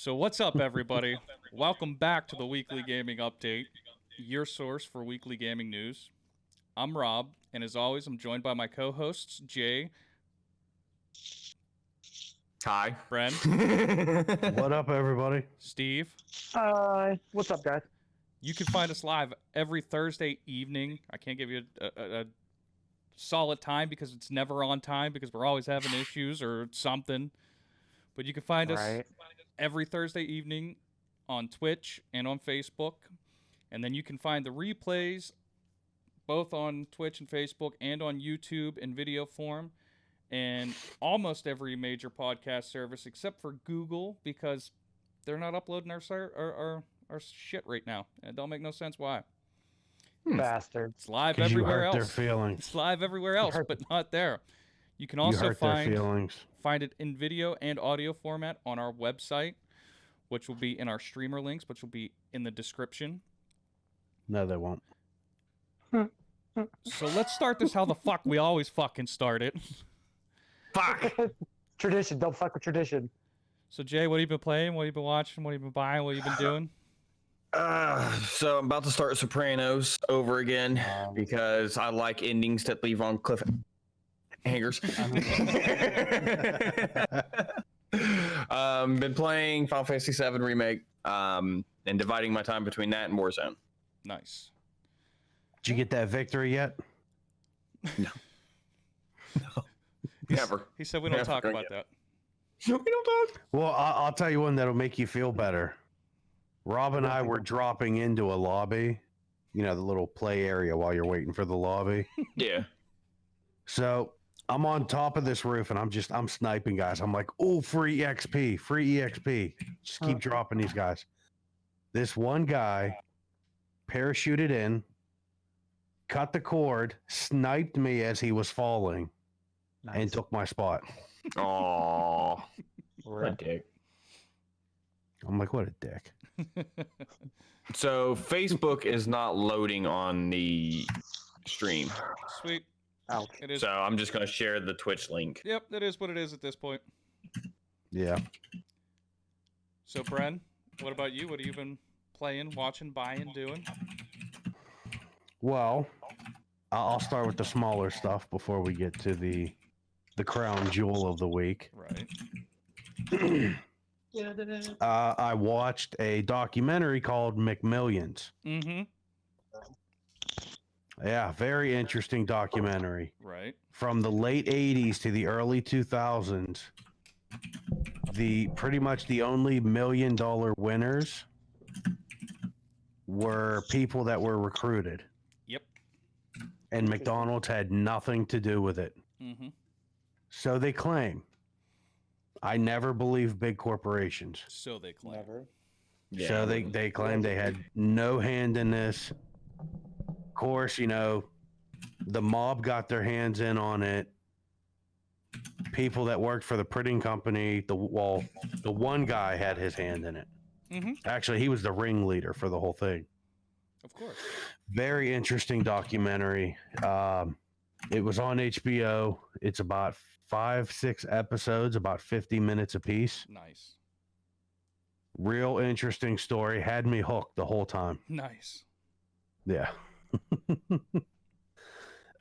So what's up, everybody? Welcome back to the Weekly Gaming Update, your source for weekly gaming news. I'm Rob, and as always, I'm joined by my co-hosts, Jay. Hi. Bren. What up, everybody? Steve. What's up, guys? You can find us live every Thursday evening. I can't give you a solid time because it's never on time because we're always having issues or something. But you can find us every Thursday evening on Twitch and on Facebook. And then you can find the replays both on Twitch and Facebook and on YouTube in video form. And almost every major podcast service except for Google because they're not uploading our shit right now. And it don't make no sense why. Bastards. It's live everywhere else. Their feelings. It's live everywhere else, but not there. You can also find it in video and audio format on our website, which will be in our streamer links, which will be in the description. No, they won't. So let's start this how the fuck we always fucking start it. Fuck. Tradition. Don't fuck with tradition. So Jay, what have you been playing? What have you been watching? What have you been buying? What have you been doing? So I'm about to start Sopranos over again because I like endings that leave on cliffhangers. Been playing Final Fantasy VII Remake and dividing my time between that and Warzone. Nice. Did you get that victory yet? No. Never. He said we don't talk about that. No, we don't talk. Well, I'll tell you one that'll make you feel better. Rob and I were dropping into a lobby, you know, the little play area while you're waiting for the lobby. Yeah. So I'm on top of this roof and I'm sniping guys. I'm like, oh, free EXP. Just keep dropping these guys. This one guy parachuted in, cut the cord, sniped me as he was falling, and took my spot. Aww. What a dick. I'm like, what a dick. So Facebook is not loading on the stream. Sweet. Ouch. It is. So I'm just going to share the Twitch link. Yep, that is what it is at this point. Yeah. So Bren, what about you? What have you been playing, watching, buying, doing? Well, I'll start with the smaller stuff before we get to the crown jewel of the week. Right. I watched a documentary called McMillions. Mm-hmm. Yeah, very interesting documentary. Right. From the late 80s to the early 2000s, pretty much the only $1 million winners were people that were recruited. Yep. And McDonald's had nothing to do with it. Mm-hmm. So they claim. I never believe big corporations. So they claim. Never. Yeah. So they claim they had no hand in this. Of course, you know, the mob got their hands in on it. People that worked for the printing company, the one guy had his hand in it. Mm-hmm. Actually, he was the ringleader for the whole thing. Of course. Very interesting documentary. It was on HBO. It's about 5-6 episodes, about 50 minutes apiece. Nice. Real interesting story. Had me hooked the whole time. Nice. Yeah.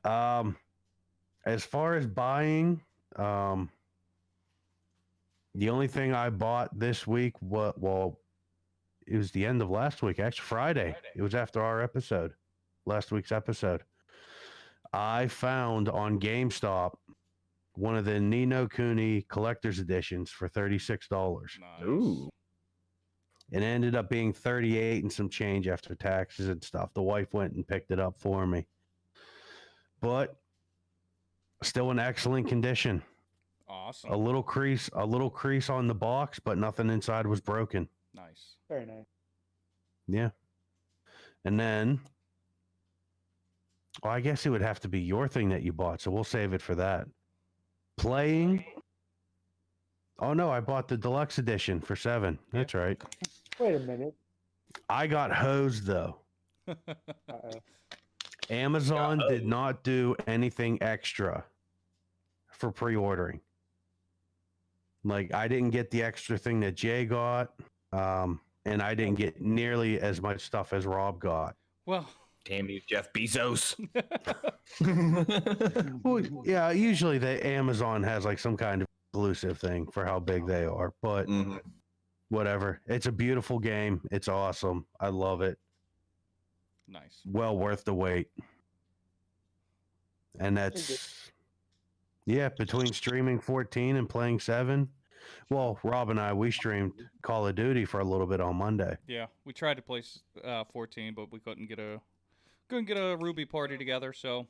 As far as buying, the only thing I bought this week, it was the end of last week, actually Friday. It was after our episode, last week's episode. I found on GameStop one of the Ni no Kuni collector's editions for $36. Nice. Ooh. It ended up being 38 and some change after taxes and stuff. The wife went and picked it up for me. But still in excellent condition. Awesome. A little crease on the box, but nothing inside was broken. Nice. Very nice. Yeah. And then, well, I guess it would have to be your thing that you bought, so we'll save it for that. Playing. Oh no, I bought the deluxe edition for $7. That's right. Wait a minute. I got hosed though. Uh-oh. Amazon did not do anything extra for pre-ordering. Like, I didn't get the extra thing that Jay got. And I didn't get nearly as much stuff as Rob got. Well, Damn you, Jeff Bezos. Well, yeah, usually the Amazon has like some kind of exclusive thing for how big they are, but Mhm. whatever. It's a beautiful game. It's awesome. I love it. nice. Well worth the wait. And that's between streaming 14 and playing 7. Well, Rob and I, we streamed Call of Duty for a little bit on Monday. Yeah, we tried to play 14, but we couldn't get a Ruby party together, so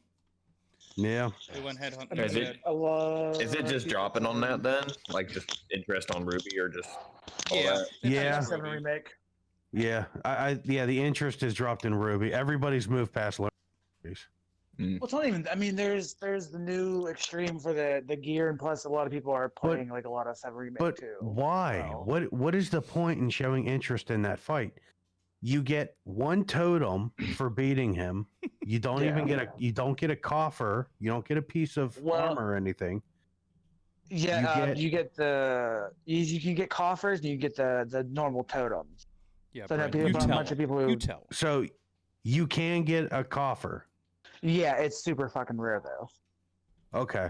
Yeah. we went headhunting Is it- instead. Is it just dropping on that then? Like just interest on Ruby or just all Yeah. that? Yeah. 7 remake. Yeah. The interest has dropped in Ruby. Everybody's moved past Rubies. Well, it's not even. I mean, there's the new extreme for the gear, and plus a lot of people are playing like a lot of 7 remake But too. why? So- What is the point in showing interest in that fight? You get 1 totem for beating him. You don't even get a coffer. You don't get a piece of Well- armor or anything. Yeah, you get- you can get coffers and you get the normal totems. Yeah, So that Brent, you a tell bunch of people who You tell. So you can get a coffer. yeah, it's super fucking rare though. Okay.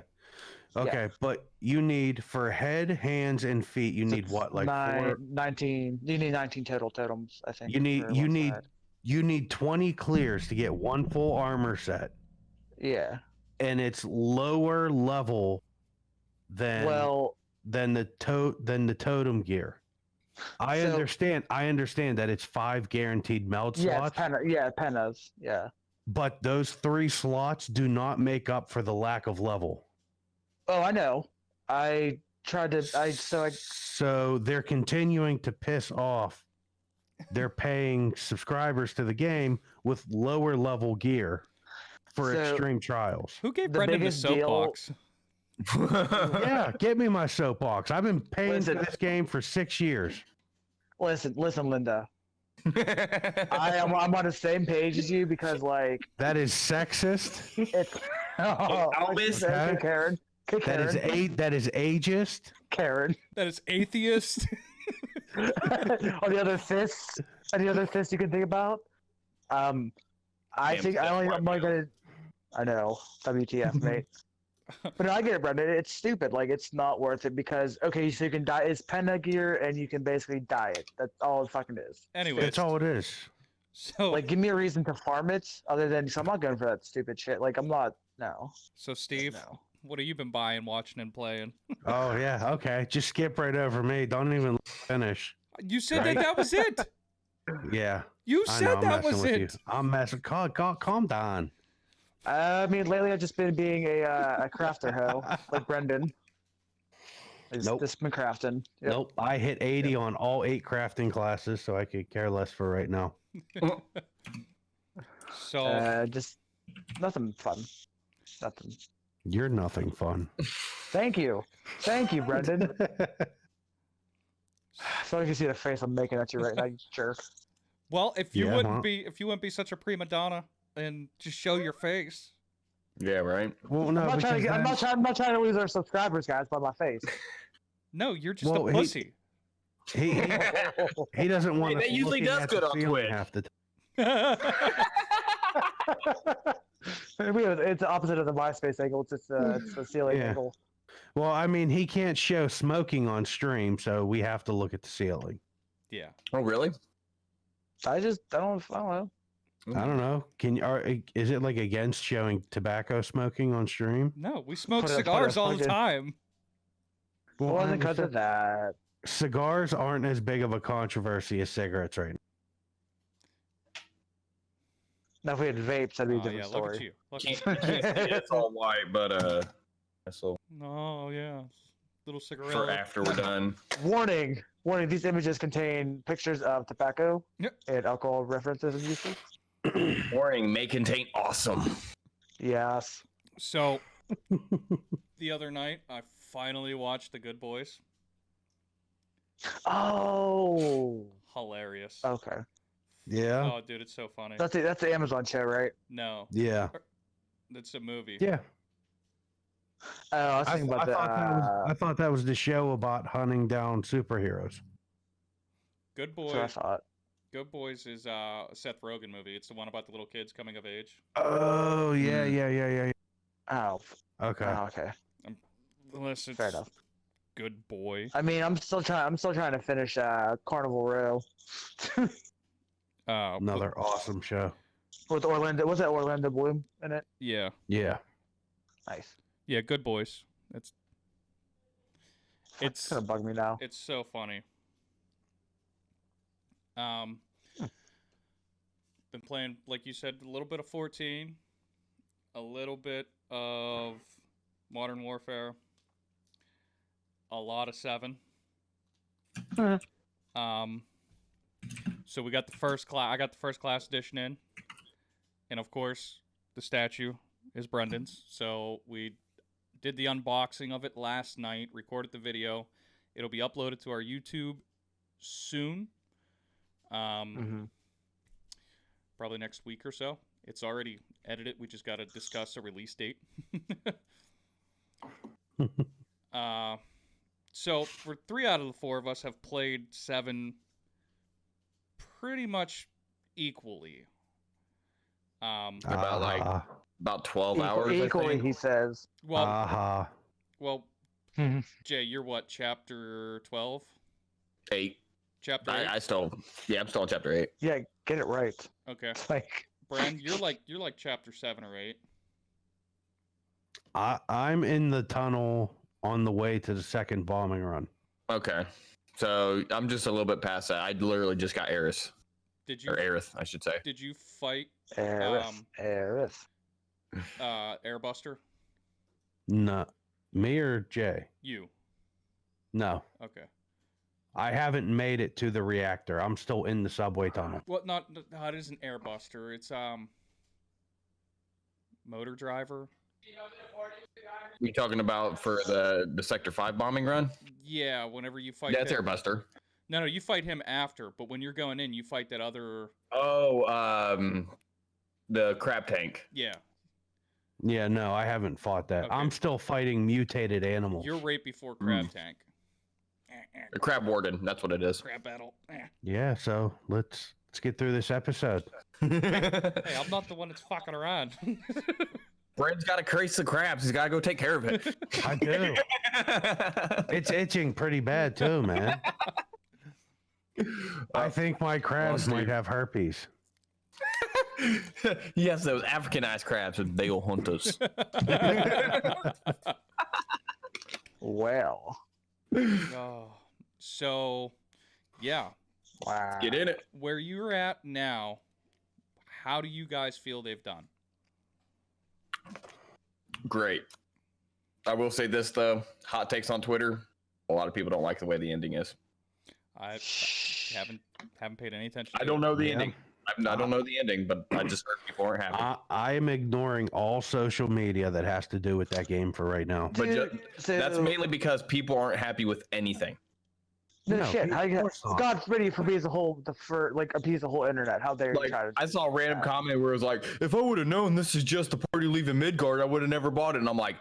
Yeah. Okay, but you need for head, hands, and feet. You need what? Like 19. You need 19 total totems, I think. You need for you one need side. you need 20 clears to get 1 full armor set, Yeah. and it's lower level than Well, than the totem gear. I So- understand that it's 5 guaranteed meld yeah, it's slots, pennas. Yeah. but those 3 slots do not make up for the lack of level. Oh, I know. I tried to. So they're continuing to piss off their paying subscribers to the game with lower level gear for So- extreme trials. Who gave The Brendan the biggest deal- soapbox? Yeah, get me my soapbox. I've been paying Listen. for this game for 6 years. Listen, Linda. I'm on the same page as you because like That is sexist. it's. Oh, Albus, okay, Karen. Okay, That Karen. that is ageist. Karen. That is atheist. On the other fists, you can think about. I Damn, think that's I'm only gonna. I know, WTF, mate. But no, I get it, Brendan. It's stupid. Like it's not worth it because okay, so you can die. It's penna gear, and you can basically dye it. That's all it fucking is. Anyway, That's all it is. so Like, give me a reason to farm it, other than so I'm not going for that stupid shit. Like I'm not. No. Steve, No. what have you been buying, watching, and playing? Oh yeah, okay. Just skip right over me. Don't even finish. You said Right. that was it. Yeah, You I know. said I'm that messing was with it. you. I'm messing. Calm down. I mean, lately I've just been being a crafter hoe, like Brendan. Nope. Just been crafting. Yep. Nope. I hit 80 on all 8 crafting classes, so I could care less for right now. So Just nothing fun. Nothing. You're nothing fun. Thank you, Brendan. So you can see the face I'm making at you right now, you jerk. well, if you Yeah, wouldn't well. be such a prima donna and just show your face. Yeah, right. Well, no, I'm not trying to. because I'm then- not trying to lose our subscribers, guys, by my face. No, you're just Well, a pussy. he doesn't want. Hey, that us usually looking does at good the on ceiling Twitch. half the time. It's the opposite of the MySpace angle. It's just it's the ceiling Yeah. angle. Well, I mean, he can't show smoking on stream, so we have to look at the ceiling. Yeah. Oh, really? I don't know. I don't know. Is it like against showing tobacco smoking on stream? No, we smoke Put a cigars all the fucking- time. It I wasn't because of understand. that. Cigars aren't as big of a controversy as cigarettes right now. Now, if we had vapes, that'd be a Oh, different yeah, look story. at you. Look Can't, at can't see it. It's all white, but so Oh, yeah. Little cigarette. for after we're done. Warning! Warning! These images contain pictures of tobacco Yep. and alcohol references and uses. Warning: may contain awesome. Yes. So, the other night, I finally watched The Good Boys. Oh. Hilarious. Okay. Yeah. Oh, dude, it's so funny. That's the Amazon show, right? No, Yeah. it's a movie. Yeah. Oh, I was I, thinking about I thought that was the show about hunting down superheroes. Good That's what I Boy. thought. Good Boys is a Seth Rogen movie. It's the one about the little kids coming of age. Oh yeah, Mm. yeah. Oh. Okay. Oh, okay. Unless it's Fair enough. Good Boy. I mean, I'm still trying to finish Carnival Row. Another awesome show. With Orlando, was that Orlando Bloom in it? Yeah. Yeah. Nice. Yeah, Good Boys. It's gonna bug me now. It's so funny. Been playing, like you said, a little bit of 14, a little bit of Modern Warfare, a lot of 7. So we got the first class. I got the first class edition in, and of course, the statue is Brendan's. So we did the unboxing of it last night. Recorded the video. It'll be uploaded to our YouTube soon. Probably next week or so. It's already edited. We just got to discuss a release date. So for 3 out of the 4 of us have played 7 pretty much equally. About 12 hours. Equally, I think. he says. Well, Jay, you're what, chapter 12? 8. Chapter 8? I'm still on chapter 8. Yeah, get it right. Okay. It's like, Bren, you're like chapter 7 or 8. I'm in the tunnel on the way to the second bombing run. Okay. So I'm just a little bit past that. I literally just got Eris. Did you? Or Aerith, I should say. Did you fight Aerith. Airbuster? No. Me or Jay? You. No. Okay. I haven't made it to the reactor. I'm still in the subway tunnel. Well, no, it isn't Airbuster. It's Motor Driver. You talking about for the Sector 5 bombing run? Yeah, whenever you fight. Yeah, it's Airbuster. No, you fight him after. But when you're going in, you fight that other. Oh, the crab tank. Yeah. Yeah, no, I haven't fought that. Okay. I'm still fighting mutated animals. You're right before Crab Tank. The crab warden. That's what it is. Crab battle. Yeah, so let's get through this episode. Hey, I'm not the one that's fucking around. Brad's got to curse the crabs. He's got to go take care of it. I do. It's itching pretty bad too, man. I think my crabs might have herpes. Yes, those Africanized crabs, and they'll hunt us. Well. Oh, so, yeah. Wow. Get in it. Where you're at now, how do you guys feel they've done? Great. I will say this though: hot takes on Twitter. A lot of people don't like the way the ending is. I haven't paid any attention. I don't know the ending. I don't know the ending, but I just heard people aren't happy. I am ignoring all social media that has to do with that game for right now. But that's mainly because people aren't happy with anything. No shit. How you course not. God's ready for piece of whole a piece of whole internet. How dare you Like, try to? I saw a random comment where it was like, "If I would have known this is just a party leaving Midgard, I would have never bought it." And I'm like,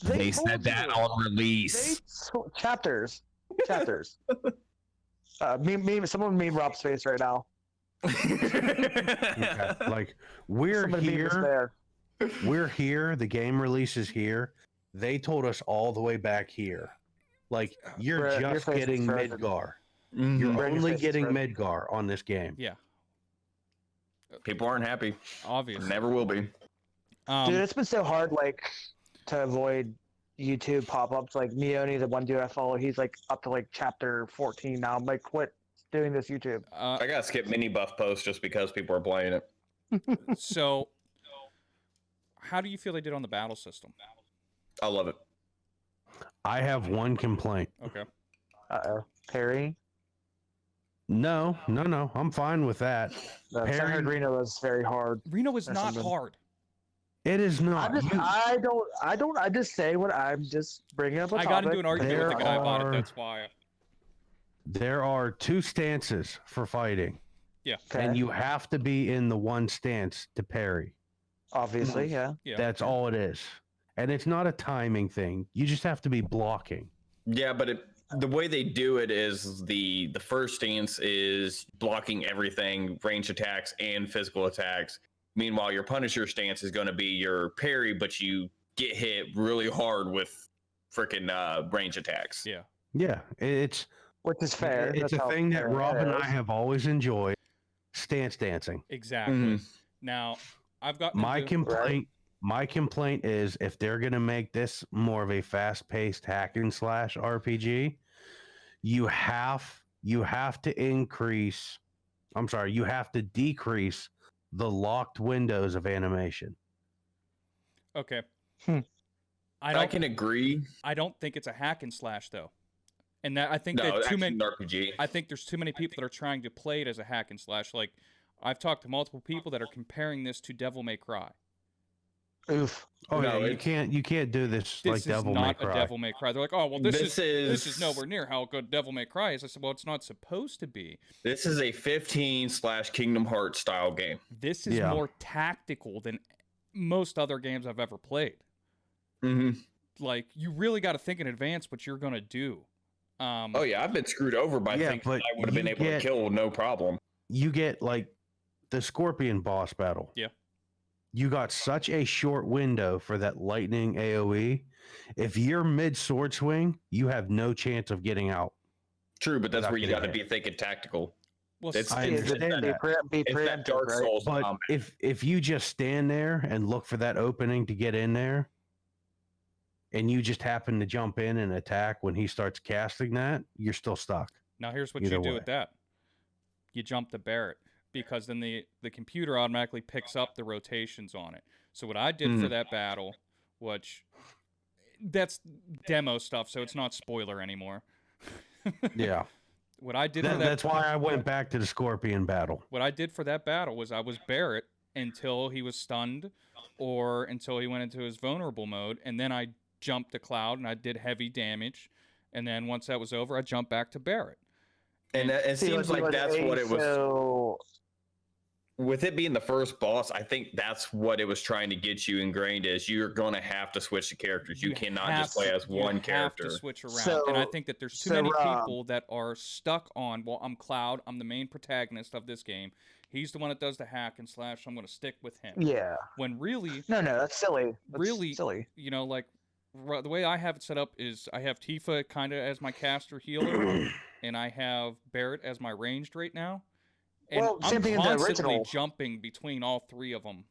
they said that on release. Chapters. Someone meme Rob's face right now. Okay. Like we're here. We're here. The game release is here. They told us all the way back here. Like you're Brett, your just face is getting frozen. Midgar. Mhm. You're Brett, your only face is getting frozen. Midgar on this game. Yeah, People aren't happy. obviously. Never will be. Dude, it's been so hard, like, to avoid YouTube pop-ups. Like Neoni, the one dude I follow, he's like up to like chapter 14 now. I'm like, quit doing this YouTube. I gotta skip mini buff posts just because people are playing it. So, how do you feel they did on the battle system? I love it. I have one complaint. Okay. Uh-oh. Perry? No. I'm fine with that. The Perry- San Reno was very hard. Reno is Or not something. hard. It is not. I just say what I'm just bringing up a I topic. got into an argument with the guy about it. are- That's why. There are 2 stances for fighting, Yeah. Okay. and you have to be in the one stance to parry. Obviously, yeah. Yeah. That's all it is. And it's not a timing thing. You just have to be blocking. Yeah, but the way they do it is the first stance is blocking everything, range attacks and physical attacks. Meanwhile, your Punisher stance is going to be your parry, but you get hit really hard with freaking range attacks. Yeah. Yeah, it's which is fair. It's That's a how thing that fair Rob it and I is. have always enjoyed. Stance dancing. Exactly. Mhm. Now, I've got My complaint is if they're gonna make this more of a fast-paced hack and slash RPG, you have to increase. I'm sorry, you have to decrease the locked windows of animation. Okay. Hmm. I can agree. I don't think it's a hack and slash though, and that I think No, that it's too actually many. an RPG. I think there's too many people that are trying to play it as a hack and slash. Like, I've talked to multiple people that are comparing this to Devil May Cry. Oof. Oh No, yeah, you it's- can't do this, This like is Devil May not Cry. a Devil May Cry. They're like, oh well, this is is nowhere near how good Devil May Cry is. I said, well, it's not supposed to be. This is a 15/ Kingdom Hearts style game. This is Yeah. more tactical than most other games I've ever played. Mm-hmm. Like, you really got to think in advance what you're gonna do. Oh yeah, I've been screwed over by Yeah, thinking but I would have been you able get- to kill no problem. You get like the Scorpion boss battle. Yeah. You got such a short window for that lightning AoE. If you're mid sword swing, you have no chance of getting out. True, but that's Without where you getting got to hit. be thinking tactical. Well, It's- I it's understand that- that. Be It's that preemptive, Dark right? Souls But combat. if you just stand there and look for that opening to get in there, and you just happen to jump in and attack when he starts casting that, you're still stuck. now here's what Either you do way. with that. You jump the Barrett, because then the computer automatically picks up the rotations on it. So what I did for that battle, which that's demo stuff, so it's not spoiler anymore. Yeah. What I did for that That's why I went back to the Scorpion battle. What I did for that battle was I was Barrett until he was stunned or until he went into his vulnerable mode, and then I jumped to Cloud and I did heavy damage, and then once that was over, I jumped back to Barrett. And it seems like that's what it was. So, With it being the first boss, I think that's what it was trying to get you ingrained is you're going to have to switch the characters. You cannot just play as one you character. have to switch around, and I So- think that there's too so, many Rob- people that are stuck on, well, I'm Cloud, I'm the main protagonist of this game. He's the one that does the hack and slash, so I'm going to stick with him. yeah. When really, No, that's silly. That's Really- silly. you know, like the way I have it set up is I have Tifa kind of as my caster healer, and I have Barrett as my ranged right now. And Well, same I'm thing in the constantly original. jumping between all three of them.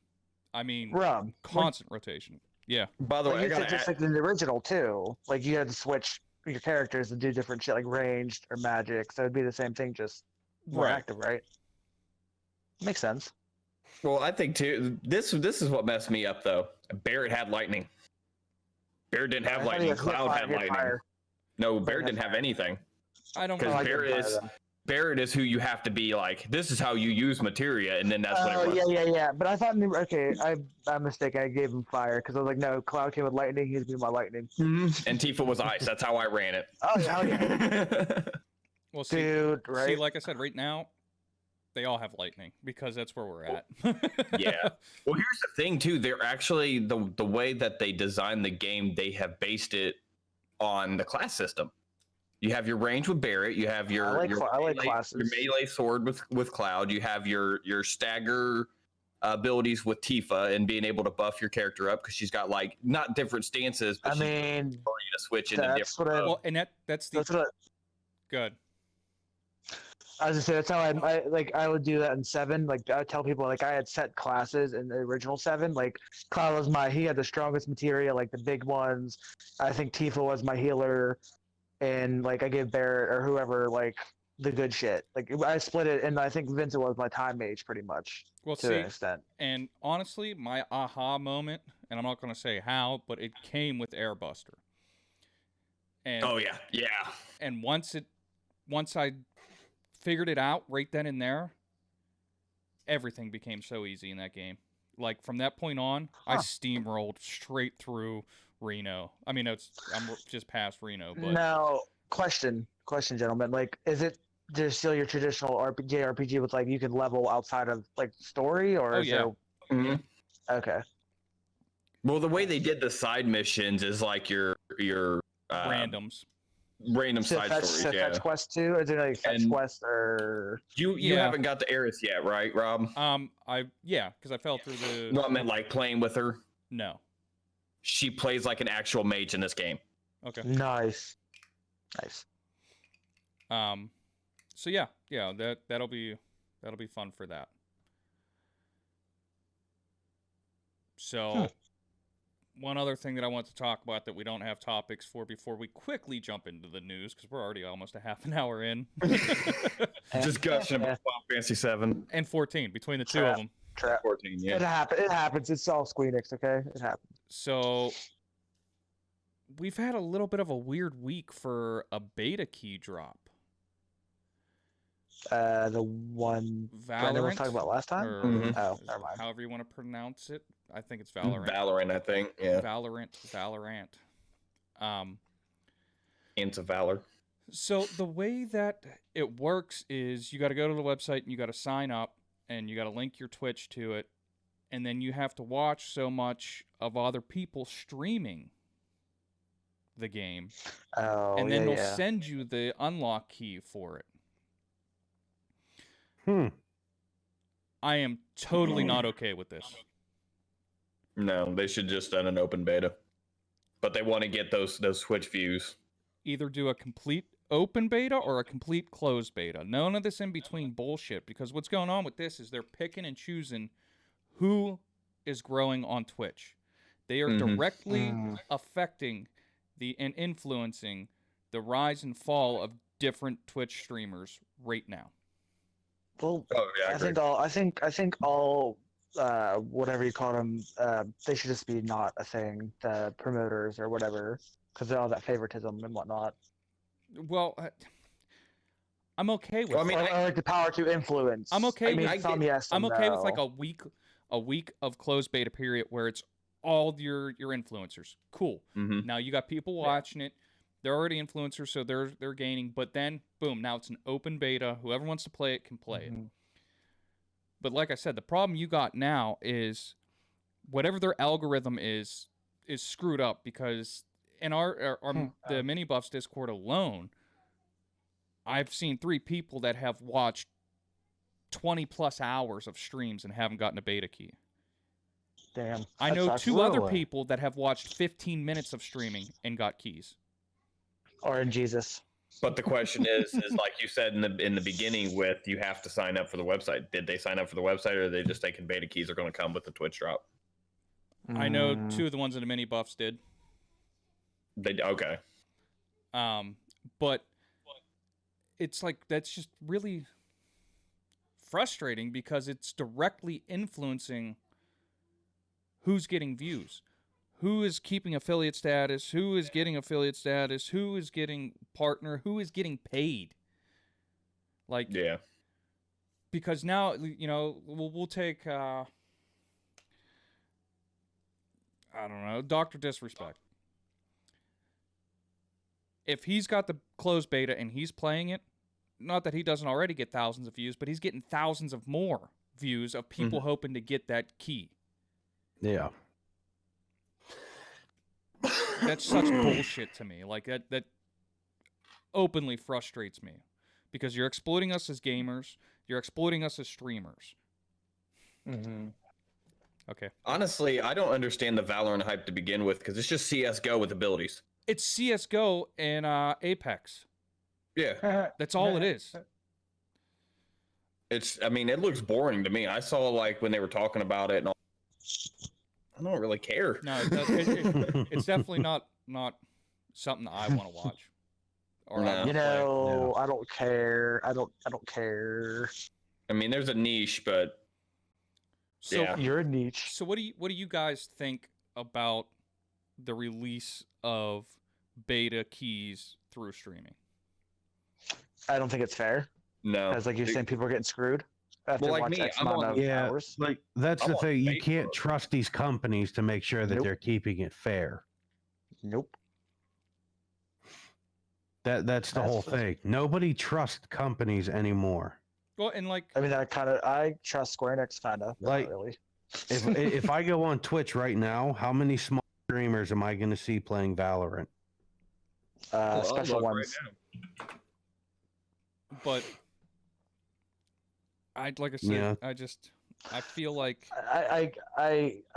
I mean, Rob, constant rotation. Yeah. By the way, I like, got it's just like in the original too. Like you had to switch your characters and do different shit, like ranged or magic. So it'd be the same thing, just more Right. active, right? Makes sense. Well, I think too. This is what messed me up though. Barrett had lightning. Barrett didn't have I thought he lightning. had Cloud fire, had he had lightning. fire. No, he Barrett had didn't have fire. anything. I don't Because I did Barrett fire, is though. Barrett is who you have to be like. This is how you use materia, and then that's what Oh it was. yeah. But I thought, okay, I'm mistaken. I gave him fire because I was like, no, Cloud came with lightning. He's be my lightning. And Tifa was ice. That's how I ran it. Oh yeah, hell yeah. Well, see, Dude, right? see, like I said, right now, they all have lightning because that's where we're at. Yeah. Well, here's the thing too. They're actually the way that they designed the game. They have based it on the class system. You have your range with Barrett. You have your I like melee, classes. your melee sword with Cloud. You have your stagger abilities with Tifa and being able to buff your character up because she's got like not different stances, but I she's mean, able to switch into that's different. what I. Well, and that's the That's what good. I was gonna say. That's how I would do that in 7. Like I would tell people like I had set classes in the original 7. Like Cloud was he had the strongest materia, like the big ones. I think Tifa was my healer, and like I gave Barrett or whoever like the good shit. Like I split it, and I think Vincent was my time mage pretty much Well, to see, an extent. and honestly, my aha moment, and I'm not going to say how, but it came with Airbuster. And Oh yeah, yeah. and once I figured it out right then and there, everything became so easy in that game. Like from that point on, I Huh. steamrolled straight through Reno. I mean, I'm just past Reno, but Now, question, gentlemen. Like, is it just still your traditional RPG with like you can level outside of like story, or Oh, is yeah. Mhm. there? Okay. Well, the way they did the side missions is like your randoms. random side stories. Yeah. Fetch Quest 2? Is it like Fetch And- Quest or? You Yeah. haven't got the Eris yet, right, Rob? Because I fell through the. No, I meant like playing with her. No. She plays like an actual mage in this game. Okay. Nice. So yeah, that'll be fun for that. So, one other thing that I want to talk about that we don't have topics for before we quickly jump into the news, because we're already almost a half an hour in. Just gushing about Final Fantasy 7. And 14, between the two of them. Trap. 14, yeah. It happens. It's all Squeenix, okay? It happens. So, we've had a little bit of a weird week for a beta key drop. The one Brandon was talking about last time? Or Oh, never mind. however you want to pronounce it. I think it's Valorant. Valorant, I think. Yeah. Valorant. Into Valor. So the way that it works is you got to go to the website and you got to sign up and you got to link your Twitch to it, and then you have to watch so much of other people streaming the game, and then they'll send you the unlock key for it. I am totally not okay with this. No, they should just done an open beta. But they want to get those Twitch views. Either do a complete open beta or a complete closed beta. None of this in between bullshit, because what's going on with this is they're picking and choosing who is growing on Twitch. They are directly affecting and influencing the rise and fall of different Twitch streamers right now. Well, yeah, I think all whatever you call them, they should just be not a thing. The promoters or whatever, because of all that favoritism and whatnot. Well, I'm okay with. Well, I mean, or like the power to influence. I'm okay. I'm okay with like a week of closed beta period where it's all your influencers. Cool. Now you got people watching it. They're already influencers, so they're gaining. But then, boom! Now it's an open beta. Whoever wants to play it can play it. But like I said, the problem you got now is whatever their algorithm is screwed up, because in our the Mini Buffs Discord alone, I've seen 3 people that have watched 20+ hours of streams and haven't gotten a beta key. Damn. I know 2 other people that have watched 15 minutes of streaming and got keys. Or in Jesus. But the question is like you said in the beginning, with you have to sign up for the website. Did they sign up for the website, or are they just thinking beta keys are going to come with the Twitch drop? I know 2 of the ones in the Mini Buffs did. Okay. But it's like, that's just really frustrating, because it's directly influencing who's getting views, who is keeping affiliate status, who is getting affiliate status, who is getting partner, who is getting paid. Like, yeah. Because now, we'll take, I don't know, Dr. Disrespect. If he's got the closed beta and he's playing it, not that he doesn't already get thousands of views, but he's getting thousands of more views of people hoping to get that key. Yeah. That's such bullshit to me. Like, that openly frustrates me, because you're exploiting us as gamers, you're exploiting us as streamers. Okay. Honestly, I don't understand the Valorant hype to begin with, because it's just CS:GO with abilities. It's CS:GO and Apex. Yeah. That's all it is. It looks boring to me. I saw, like, when they were talking about it and all, I don't really care. No, it's definitely not something that I want to watch. Or No. I wanna play. I don't care. I don't care. I mean, there's a niche, but So yeah. You're a niche. So what do you guys think about the release of beta keys through streaming? I don't think it's fair. No. Because like you're saying, people are getting screwed after Well, like watch me, X I'm amount on- of Yeah, hours. like that's I'm the on thing. You Facebook. can't trust these companies to make sure that Nope. they're keeping it fair. Nope. That's the whole thing. Nobody trusts companies anymore. Well, and like, I mean, I trust Square Enix kind of. Like- Not really. If I go on Twitch right now, how many small streamers am I going to see playing Valorant? special look ones. Right But like I said, Yeah. I feel like I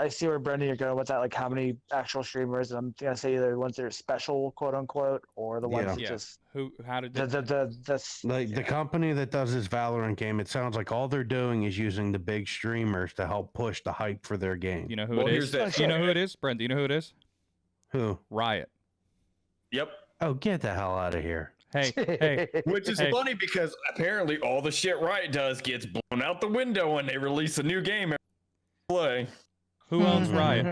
see where Brendan you're going with that. Like how many actual streamers? And I'm gonna say either the ones that are special, quote unquote, or the ones Yeah. that yeah, just how did The company that does this Valorant game, it sounds like all they're doing is using the big streamers to help push the hype for their game. you know who Well, it here's is? the- Do you know who it is, Brent? Do you know who it is? Who? Riot. Yep. Oh, get the hell out of here. Hey, hey, Which is Hey. funny because apparently all the shit Riot does gets blown out the window when they release a new game every play. who owns Riot?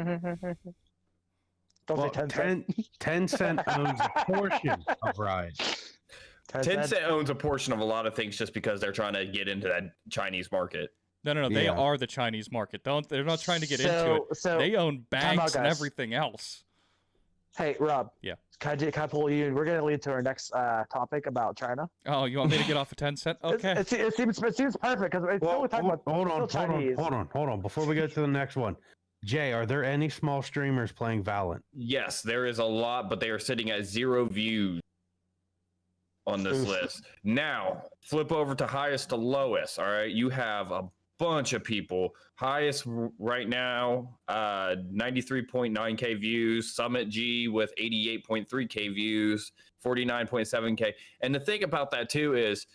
Don't Well, say 10 Tencent owns a portion of Riot. Tencent owns a portion of a lot of things just because they're trying to get into that Chinese market. No. They Yeah. are the Chinese market. They're not trying to get into it. So They own time out, banks and guys. everything else. hey, Rob. Yeah. Can I pull you? We're gonna lead to our next topic about China. Oh, you want me to get off of Tencent? Okay. It seems perfect because it's Well, still talking about hold on. Chinese. Before we go to the next one, Jay, are there any small streamers playing Valorant? Yes, there is a lot, but they are sitting at 0 views on this Oof. list. Now, flip over to highest to lowest. All right, you have a bunch of people. Highest right now, 93.9K views. Summit G with 88.3K views, 49.7K. And the thing about that too is,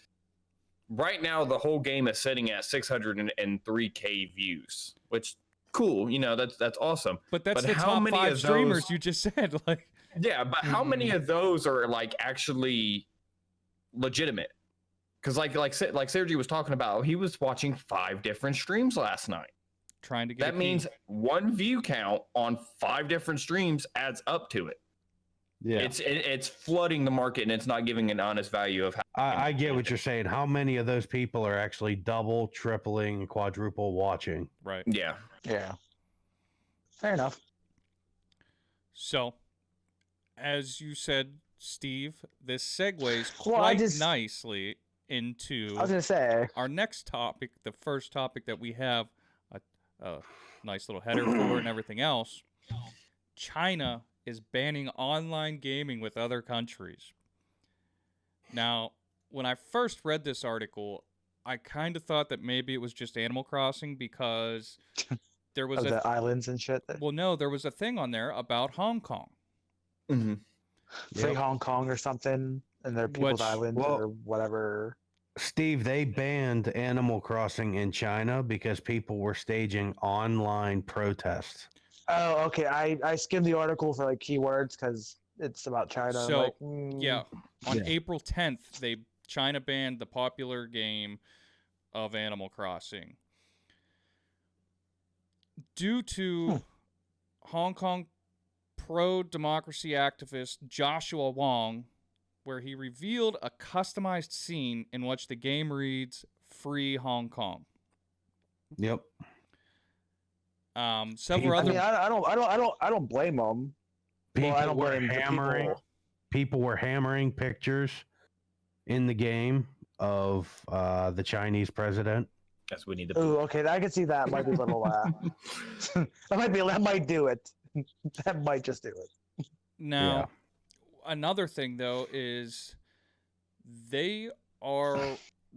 right now the whole game is sitting at 603K views, which cool. You know, that's awesome. But that's but the how top many 5 of streamers those- you just said. Like, Yeah, but how many of those are like actually legitimate? Because like Sergi was talking about, he was watching 5 different streams last night. trying to get That means one view count on 5 different streams adds up to it. Yeah, It's flooding the market and it's not giving an honest value of how. I get what you're saying. How many of those people are actually double, tripling, quadruple watching? right. Yeah. Yeah. Fair enough. So, as you said, Steve, this segues Well, quite nicely into I was gonna say. our next topic, the first topic that we have a nice little header for and everything else. China is banning online gaming with other countries. Now, when I first read this article, I kind of thought that maybe it was just Animal Crossing because there was Of the islands and shit. there was a thing on there about Hong Kong. Mm-hmm. Free Yep. Hong Kong or something, and their People's Which- Islands well- or whatever. Steve, they banned Animal Crossing in China because people were staging online protests. Oh, okay. I skimmed the article for like keywords because it's about China. I'm So, like, Yeah, on Yeah. April 10th, China banned the popular game of Animal Crossing due to Hong Kong pro-democracy activist Joshua Wong, where he revealed a customized scene in which the game reads "Free Hong Kong." Yep. Several I other mean, I don't blame them. People Well, I don't were blame the hammering. people. People were hammering pictures in the game of the Chinese president. Guess we need to. Ooh, okay. I can see that might be a little. That might do it. That might just do it. Now, another thing though is they are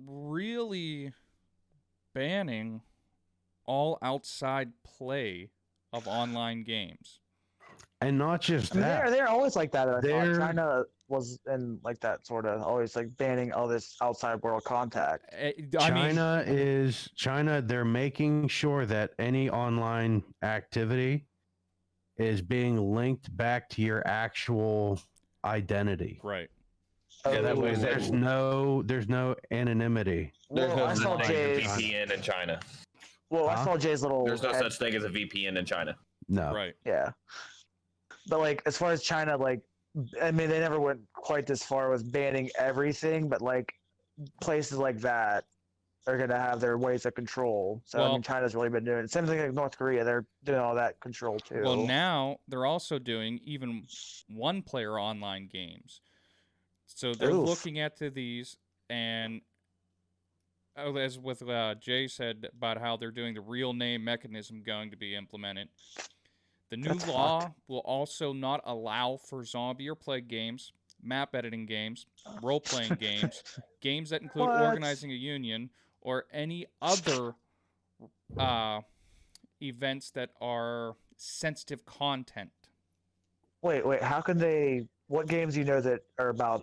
really banning all outside play of online games. And not just I mean, that. they're always like that. I thought. They're- China was in like that sort of always like banning all this outside world contact. China, they're making sure that any online activity is being linked back to your actual identity. Right. Yeah, that way Ooh. There's no anonymity. There's Well, no I saw such thing as a Jay's. VPN in China. Well, I Huh? saw Jay's little. There's no head- such thing as a VPN in China. No. Right. Yeah. But like as far as China, like I mean they never went quite this far with banning everything, but like places like that are gonna have their ways of control. So I Well- mean China's really been doing it. Same thing like North Korea, they're doing all that control too. Well, now they're also doing even one-player online games. So they're Oof. looking at these, and as with Jay said about how they're doing the real name mechanism going to be implemented. The new That's law fucked. will also not allow for zombie or plague games, map editing games, role-playing games, games that include What? organizing a union, or any other events that are sensitive content. Wait. How can they? What games do you know that are about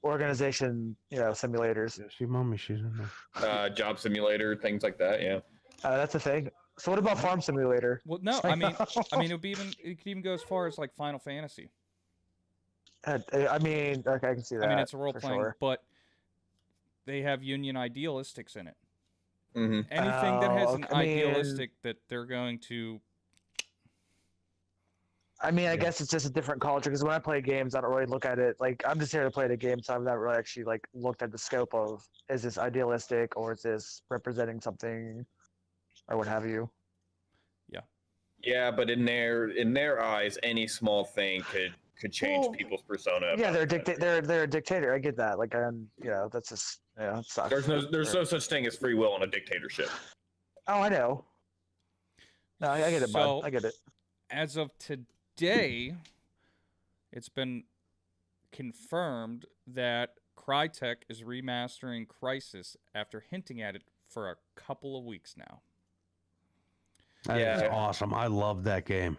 organization, simulators? Yeah, see, mommy, she's in there. Job simulator, things like that. Yeah. That's a thing. So what about Farm Simulator? Well, no, I mean, it could even go as far as like Final Fantasy. Okay, I can see that. I mean, it's a for role-playing, sure. but they have union idealistics in it. Mm-hmm. Anything that has Oh, an I mean- idealistic that they're going to. I guess it's just a different culture because when I play games, I don't really look at it like I'm just here to play the game, so I've not really actually like looked at the scope of is this idealistic or is this representing something or what have you. Yeah, but in their eyes, any small thing could change Well, people's persona. Yeah, about they're a dictator. I get that. Like, that's just it sucks. There's no such thing as free will in a dictatorship. Oh, I know. No, I get it, So- bud. I get it. As of today, it's been confirmed that Crytek is remastering Crysis after hinting at it for a couple of weeks now. That is Yeah. awesome. I love that game.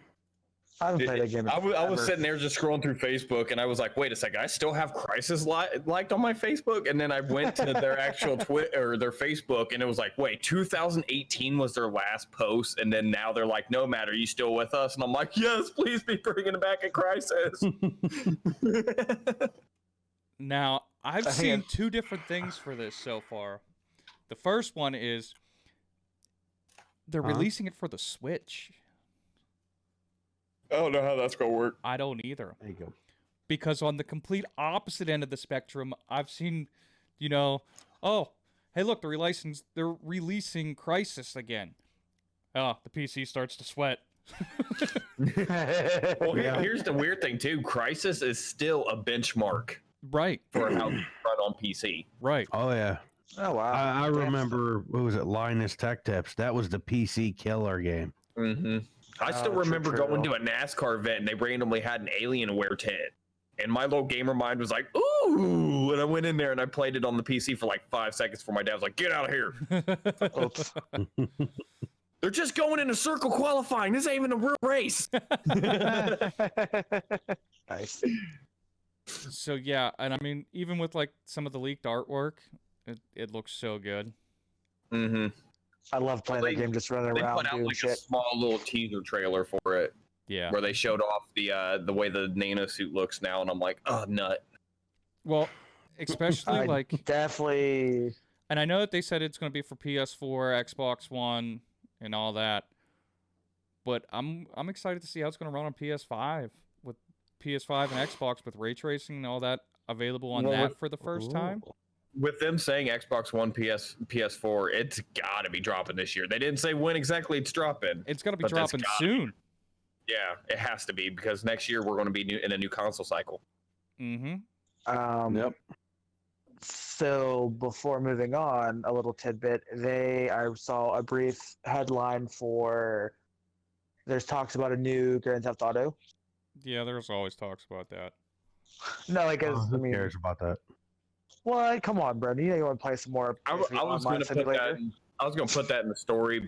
I haven't played that game. I was ever. sitting there just scrolling through Facebook, and I was like, "Wait a second, I still have Crysis liked on my Facebook." And then I went to their actual Twitter or their Facebook, and it was like, "Wait, 2018 was their last post," and then now they're like, "No matter, you still with us?" And I'm like, "Yes, please be bringing back a Crysis." Now, I've I think seen two different things for this so far. The first one is they're Huh? releasing it for the Switch. I don't know how that's gonna work. I don't either. There you go. Because on the complete opposite end of the spectrum, I've seen, oh, hey, look, they're releasing Crysis again. Oh, the PC starts to sweat. Well, Yeah. here's the weird thing too. Crysis is still a benchmark Right, for how to run on PC. right. Oh yeah. Oh wow. I remember what was it? Linus Tech Tips. That was the PC killer game. Mm-hmm. I still true, remember true. going to a NASCAR event and they randomly had an Alienware tent. And my little gamer mind was like, ooh. And I went in there and I played it on the PC for like 5 seconds before my dad was like, get out of here. Oops. They're just going in a circle qualifying. This ain't even a real race. Nice. So yeah, and I mean, even with like some of the leaked artwork, it looks so good. Mm-hmm. I love playing Well, that game, just running They around put out doing like a shit. small little teaser trailer for it Yeah. where they showed off the way the nano suit looks now. And I'm like, oh, nut. Well, especially I like, definitely. and I know that they said it's going to be for PS4, Xbox One, and all that. But I'm excited to see how it's going to run on PS5 with PS5 and Xbox with ray tracing and all that available on Well, that for the first time. With them saying Xbox One, PS4, it's got to be dropping this year. They didn't say when exactly it's dropping. It's going to be But that's dropping gotta soon. Yeah, it has to be because next year we're going to be in a new console cycle. Mm-hmm. Yep. So before moving on, a little tidbit. I saw a brief headline for. There's talks about a new Grand Theft Auto. Yeah, there's always talks about that. No, like, Oh, who I mean, cares about that? what? Come on, bro. You want to play some more? I was online going to put simulator? that. I was going to put that in the story,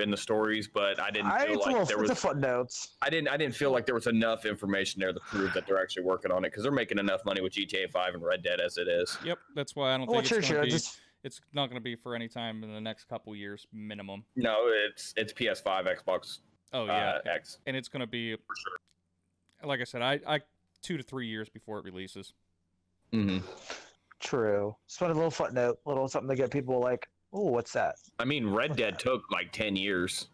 in the stories, but I didn't feel like there was. It's a footnotes. I didn't feel like there was enough information there to prove that they're actually working on it because they're making enough money with GTA 5 and Red Dead as it is. Yep, that's why I don't Well, think sure, it's going to be. Just It's not going to be for any time in the next couple years minimum. No, it's PS5, Xbox Oh yeah, X. and it's going to be, For sure. like I said, I 2 to 3 years before it releases. Mm-hmm. true. Just want a little footnote, little something to get people like, oh, what's that? I mean, Red Dead took like 10 years.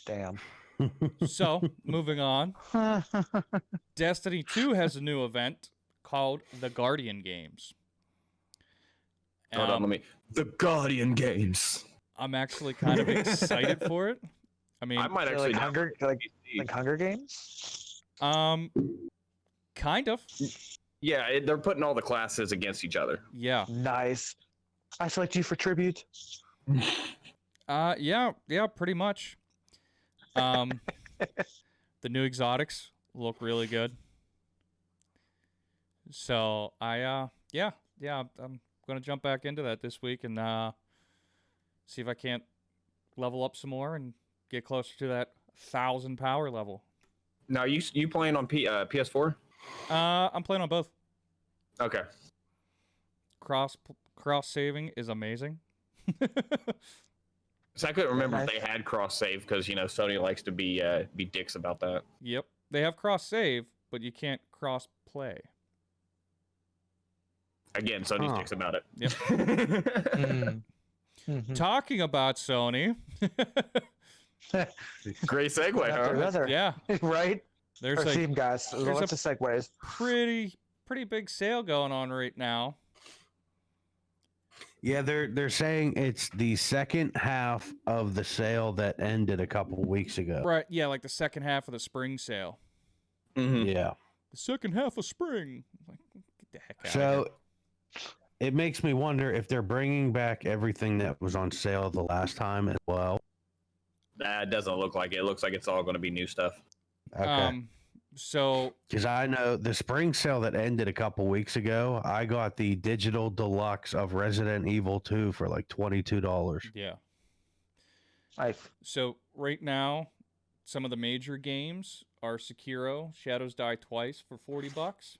Damn. So moving on, Destiny 2 has a new event called the Guardian Games. Hold on, let me. The Guardian Games. I'm actually kind of excited for it. I mean, I might So, actually. like download Hunger, PC. like Hunger Games. kind of. Yeah, they're putting all the classes against each other. Yeah. Nice. I select you for tribute. Yeah, pretty much. The new exotics look really good. So I'm gonna jump back into that this week and see if I can't level up some more and get closer to that 1,000 power level. Now, you playing on PS4? I'm playing on both. Okay. Cross saving is amazing. So I couldn't remember if they had cross save because Sony likes to be dicks about that. Yep, they have cross save, but you can't cross play. Again, Sony's dicks about it. Yep. Mm-hmm. Talking about Sony. Great segue, huh? Yeah. Right? There's Our a theme, guys. There's lots of segues. pretty big sale going on right now. Yeah, they're saying it's the second half of the sale that ended a couple weeks ago. Right, yeah, like the second half of the spring sale. Mm-hmm. Yeah. The second half of spring. Like, get the heck out of So here. it makes me wonder if they're bringing back everything that was on sale the last time as well. That doesn't look like it. It looks like it's all going to be new stuff. Okay. So Because I know the spring sale that ended a couple weeks ago, I got the digital deluxe of Resident Evil 2 for like $22. yeah. Life. So right now, some of the major games are Sekiro, Shadows Die Twice for $40.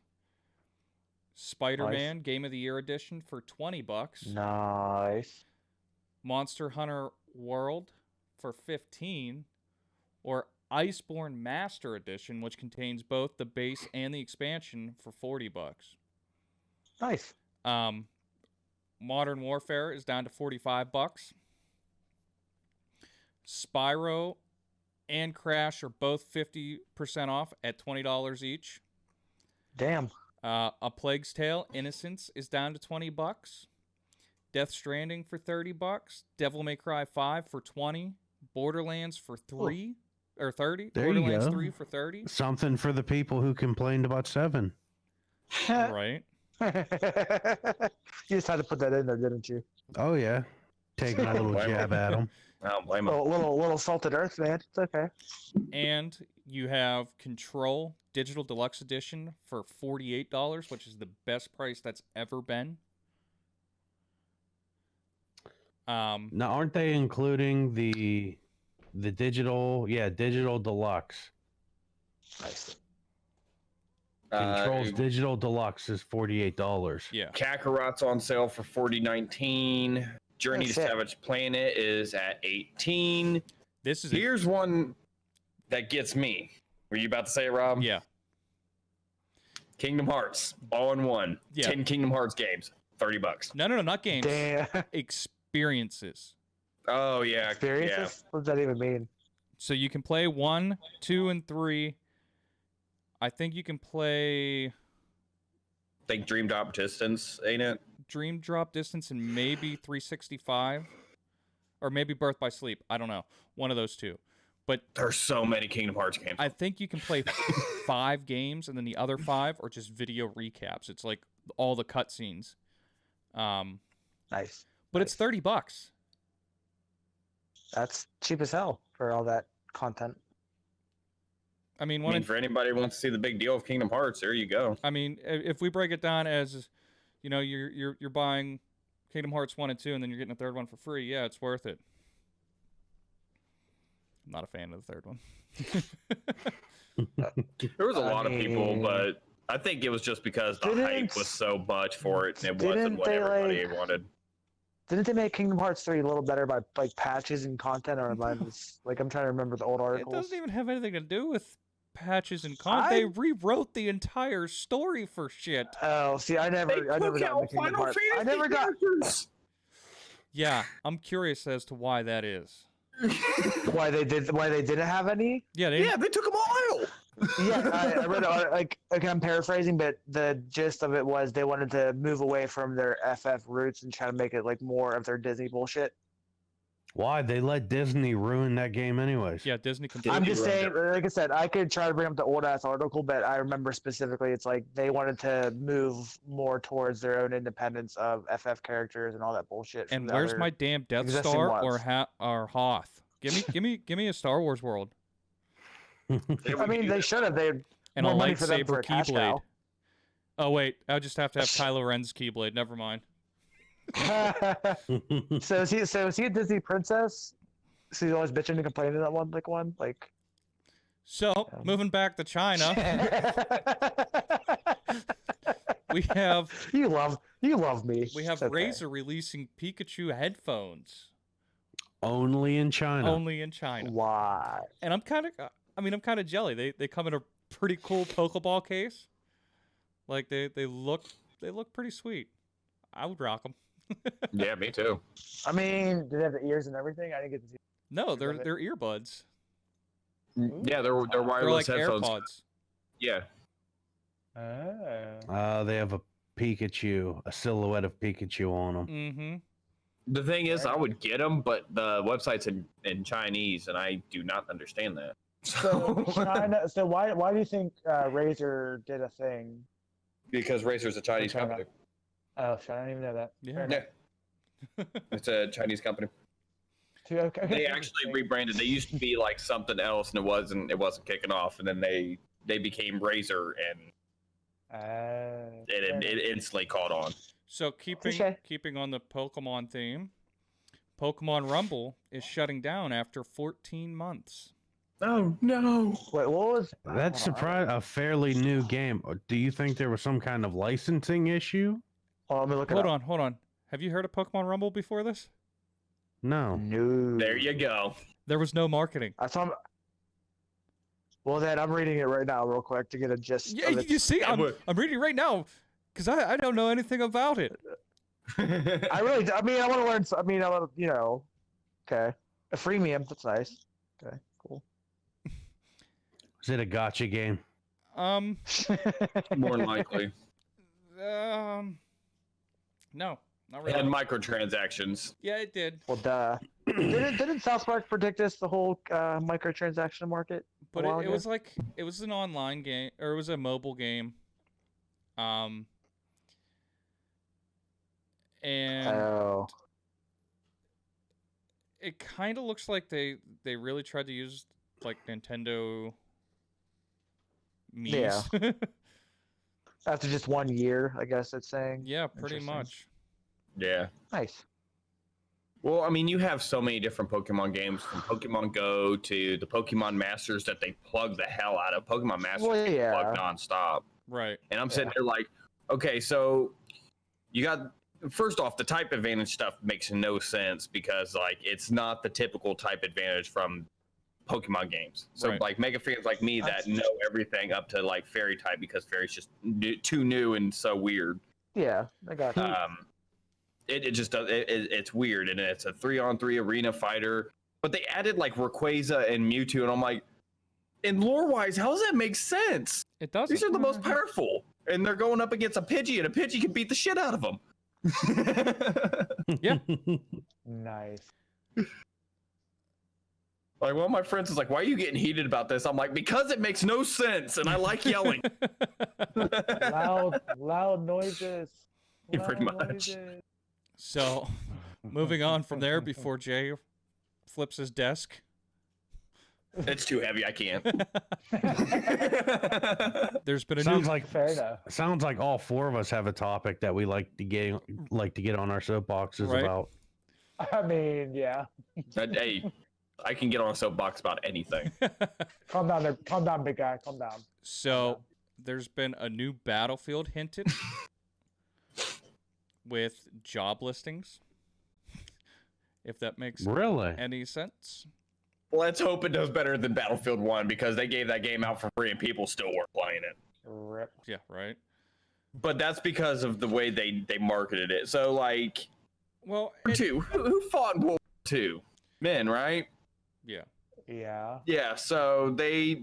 Spider-Man Game of the Year Edition for $20. Nice. Monster Hunter World for $15, or Iceborne Master Edition, which contains both the base and the expansion for $40. Nice. Modern Warfare is down to $45. Spyro and Crash are both 50% off at $20 each. Damn. A Plague's Tale Innocence is down to $20. Death Stranding for $30. Devil May Cry 5 for $20. Borderlands for $3 or $30. There you Borderlands go. 3 for $30. Something for the people who complained about 7. Right. You just had to put that in there, didn't you? Oh, yeah. Taking a little jab at them. I don't blame him. Little salted earth, man. It's okay. And you have Control Digital Deluxe Edition for $48, which is the best price that's ever been. Now, aren't they including the digital? Yeah, digital deluxe. Nice. Control's digital deluxe is $48. Yeah. Kakarot's on sale for $40.19. Journey to That's it. Savage Planet is at $18. This is Here's one that gets me. Were you about to say it, Rob? yeah. Kingdom Hearts, all in one. Yeah. 10 Kingdom Hearts games, $30. No, not games. Damn. Experiences. Oh yeah, Experiences? What does that even mean? So you can play 1, 2, and 3. I think you can play I think Dream Drop Distance, ain't it? Dream Drop Distance and maybe 365, or maybe Birth by Sleep. I don't know. One of those two. But There's so many Kingdom Hearts games. I think you can play 5 games, and then the other 5 are just video recaps. It's like all the cutscenes. Nice. But it's $30. That's cheap as hell for all that content. I mean, for anybody who wants to see the big deal of Kingdom Hearts, there you go. I mean, if we break it down as, you're buying Kingdom Hearts 1 and 2, and then you're getting a third one for free. Yeah, it's worth it. I'm not a fan of the third one. There was a lot of people, but I think it was just because the hype was so much for it, and it wasn't what everybody wanted. Didn't they make Kingdom Hearts 3 a little better by like patches and content, or am I like I'm trying to remember the old It articles? doesn't even have anything to do with patches and content. They rewrote the entire story for shit. Oh, see, I never got into Kingdom Hearts. I never got. Yeah, I'm curious as to why that is. Why they didn't have any? Yeah, They took them all out. Yeah, I read like I'm paraphrasing, but the gist of it was they wanted to move away from their FF roots and try to make it like more of their Disney bullshit. Why? They let Disney ruin that game anyways. Yeah, Disney can. I'm just saying, like I said, I could try to bring up the old ass article, but I remember specifically it's like they wanted to move more towards their own independence of FF characters and all that bullshit. And where's my damn Death Star or Hoth? Give me a Star Wars world. I mean, they should have. They had And more a money for them lightsaber for a cash keyblade. cow. Oh wait, I'll just have to have Kylo Ren's Keyblade. Never mind. So is he a Disney princess? So he's always bitching and complaining that one like. So moving back to China, we have you love me. we have It's okay. Razer releasing Pikachu headphones Only in China. only in China, Why? and I'm kind of jelly. They come in a pretty cool Pokeball case. Like they look pretty sweet. I would rock them. Yeah, me too. I mean, do they have the ears and everything? I didn't get to see. No, they're Love it. they're earbuds. Yeah, they're They're wireless like headphones. AirPods. Yeah. Oh. They have a Pikachu, a silhouette of Pikachu on them. Mm-hmm. The thing is, I would get them, but the website's in Chinese, and I do not understand that. So China. So why do you think Razer did a thing? Because Razer's a Chinese China. company. Oh, shit, I didn't even know that. Yeah. Fair Yeah, enough. it's a Chinese company. Okay. They actually rebranded. They used to be like something else, and it wasn't kicking off, and then they became Razer, and it instantly caught on. So keeping on the Pokemon theme, Pokemon Rumble is shutting down after 14 months. Oh no! Wait, what was? That's a fairly new game. Do you think there was some kind of licensing issue? Oh, let me look it up. Hold on. Have you heard of Pokemon Rumble before this? No. No. There you go. There was no marketing. I saw. Well, then I'm reading it right now, real quick, to get a gist. Yeah, of it. you see, Yeah, I'm reading it right now because I don't know anything about it. I really. I mean, I want to learn. I mean, I want to. Okay. A freemium. That's nice. Okay. Cool. Is it a gotcha game? More than likely. No, not really. And microtransactions. Yeah, it did, Well, duh. Didn't South Park predict this? The whole microtransaction market. but while it ago? was like it was an online game or it was a mobile game. And Oh. it kind of looks like they really tried to use like Nintendo memes. Yeah. After just 1 year, I guess it's saying. Yeah, pretty Interesting. much. Yeah. Nice. Well, I mean, you have so many different Pokemon games, from Pokemon Go to the Pokemon Masters that they plug the hell out of. Pokemon Masters Well, yeah. plug nonstop. Right. And I'm sitting Yeah. there like, okay, so you got, first off, the type advantage stuff makes no sense because like it's not the typical type advantage from Pokemon games. So Right. like mega fans like me that know everything up to like fairy type because fairy's just too new and so weird. Yeah, I got you. It just does it's weird, and it's a 3-on-3 arena fighter. But they added like Rayquaza and Mewtwo, and I'm like, in lore wise, how does that make sense? It doesn't. These are the most powerful, and they're going up against a Pidgey, and a Pidgey can beat the shit out of them. Yeah. Nice. Like one of my friends is like, "Why are you getting heated about this?" I'm like, "Because it makes no sense, and I like yelling." Loud noises. Yeah, pretty Loud much. noises. So, moving on from there before Jay flips his desk. It's too heavy. I can't. There's been a Sounds new like Fair enough. sounds like all four of us have a topic that we like to get on our soapboxes Right. about. I mean, yeah. Hey, I can get on a soapbox about anything. Calm down, there. Calm down, big guy. Calm down. So, there's been a new Battlefield hinted with job listings. If that makes Really? any sense. Let's hope it does better than Battlefield 1 because they gave that game out for free and people still weren't playing it. Rip. Yeah, right. But that's because of the way they marketed it. So like, Well, who fought in World War II? Men, right? yeah. Yeah. Yeah. So they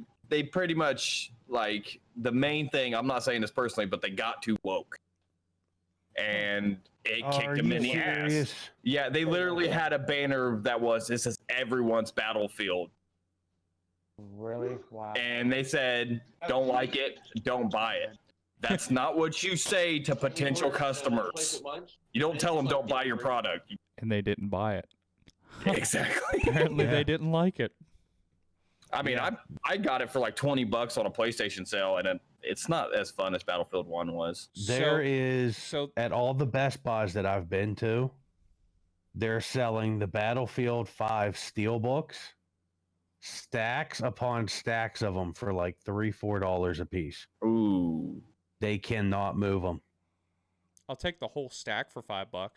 pretty much like the main thing. I'm not saying this personally, but they got too woke, and it kicked Are them in you the ass. serious? Yeah, they literally had a banner that was, "This is everyone's battlefield," Really? Wow. and they said, "Don't like it, don't buy it." That's not what you say to potential customers. You don't tell them don't buy your product. And they didn't buy it. Exactly. Apparently, Yeah. they didn't like it. I mean, I got it for like $20 on a PlayStation sale, and it's not as fun as Battlefield 1 was. There is at all the Best Buys that I've been to, they're selling the Battlefield 5 steelbooks, stacks upon stacks of them for like $3-4 a piece. Ooh. They cannot move them. I'll take the whole stack for $5.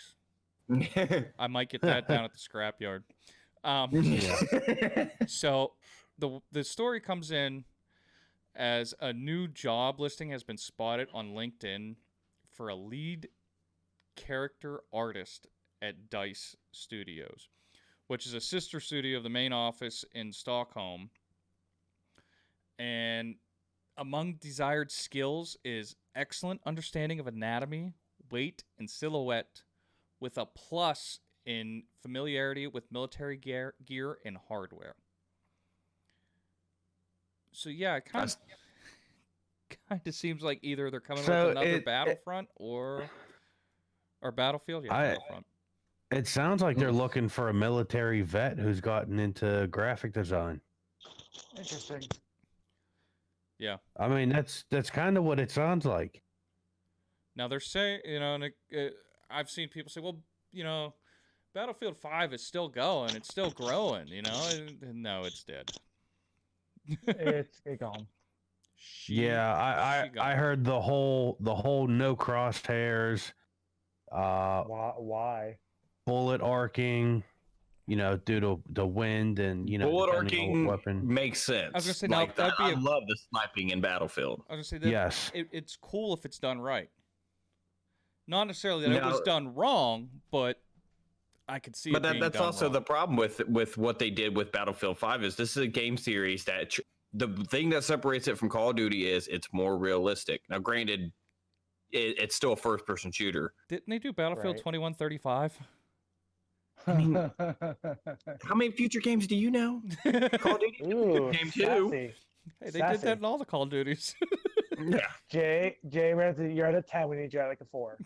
I might get that down at the scrapyard. So the story comes in as a new job listing has been spotted on LinkedIn for a lead character artist at DICE Studios, which is a sister studio of the main office in Stockholm. And among desired skills is excellent understanding of anatomy, weight, and silhouette, with a plus in familiarity with military gear and hardware. So yeah, it kind of seems like either they're coming with another Battlefront or Battlefield. Yeah, Battlefront. It sounds like they're looking for a military vet who's gotten into graphic design. Interesting. Yeah. I mean, that's kind of what it sounds like. Now they're saying, and I've seen people say, well, Battlefield 5 is still going, it's still growing, and no, it's dead. It's gone. I heard the whole no crosshairs. Why? Bullet arcing, due to the wind and bullet arcing weapon makes sense. I was gonna say I love the sniping in Battlefield. I was gonna say that yes, it's cool if it's done right. Not necessarily that it was done wrong, but I could see. But that's also wrong. the problem with what they did with Battlefield 5 is this is a game series that the thing that separates it from Call of Duty is it's more realistic. Now, granted, it's still a first-person shooter. Didn't they do Battlefield 2135? I mean, how many future games do you know? Call of Duty game 2. Hey, they did that in all the Call of Duties. Yeah. Jay, you're at a 10. We need you at like a 4.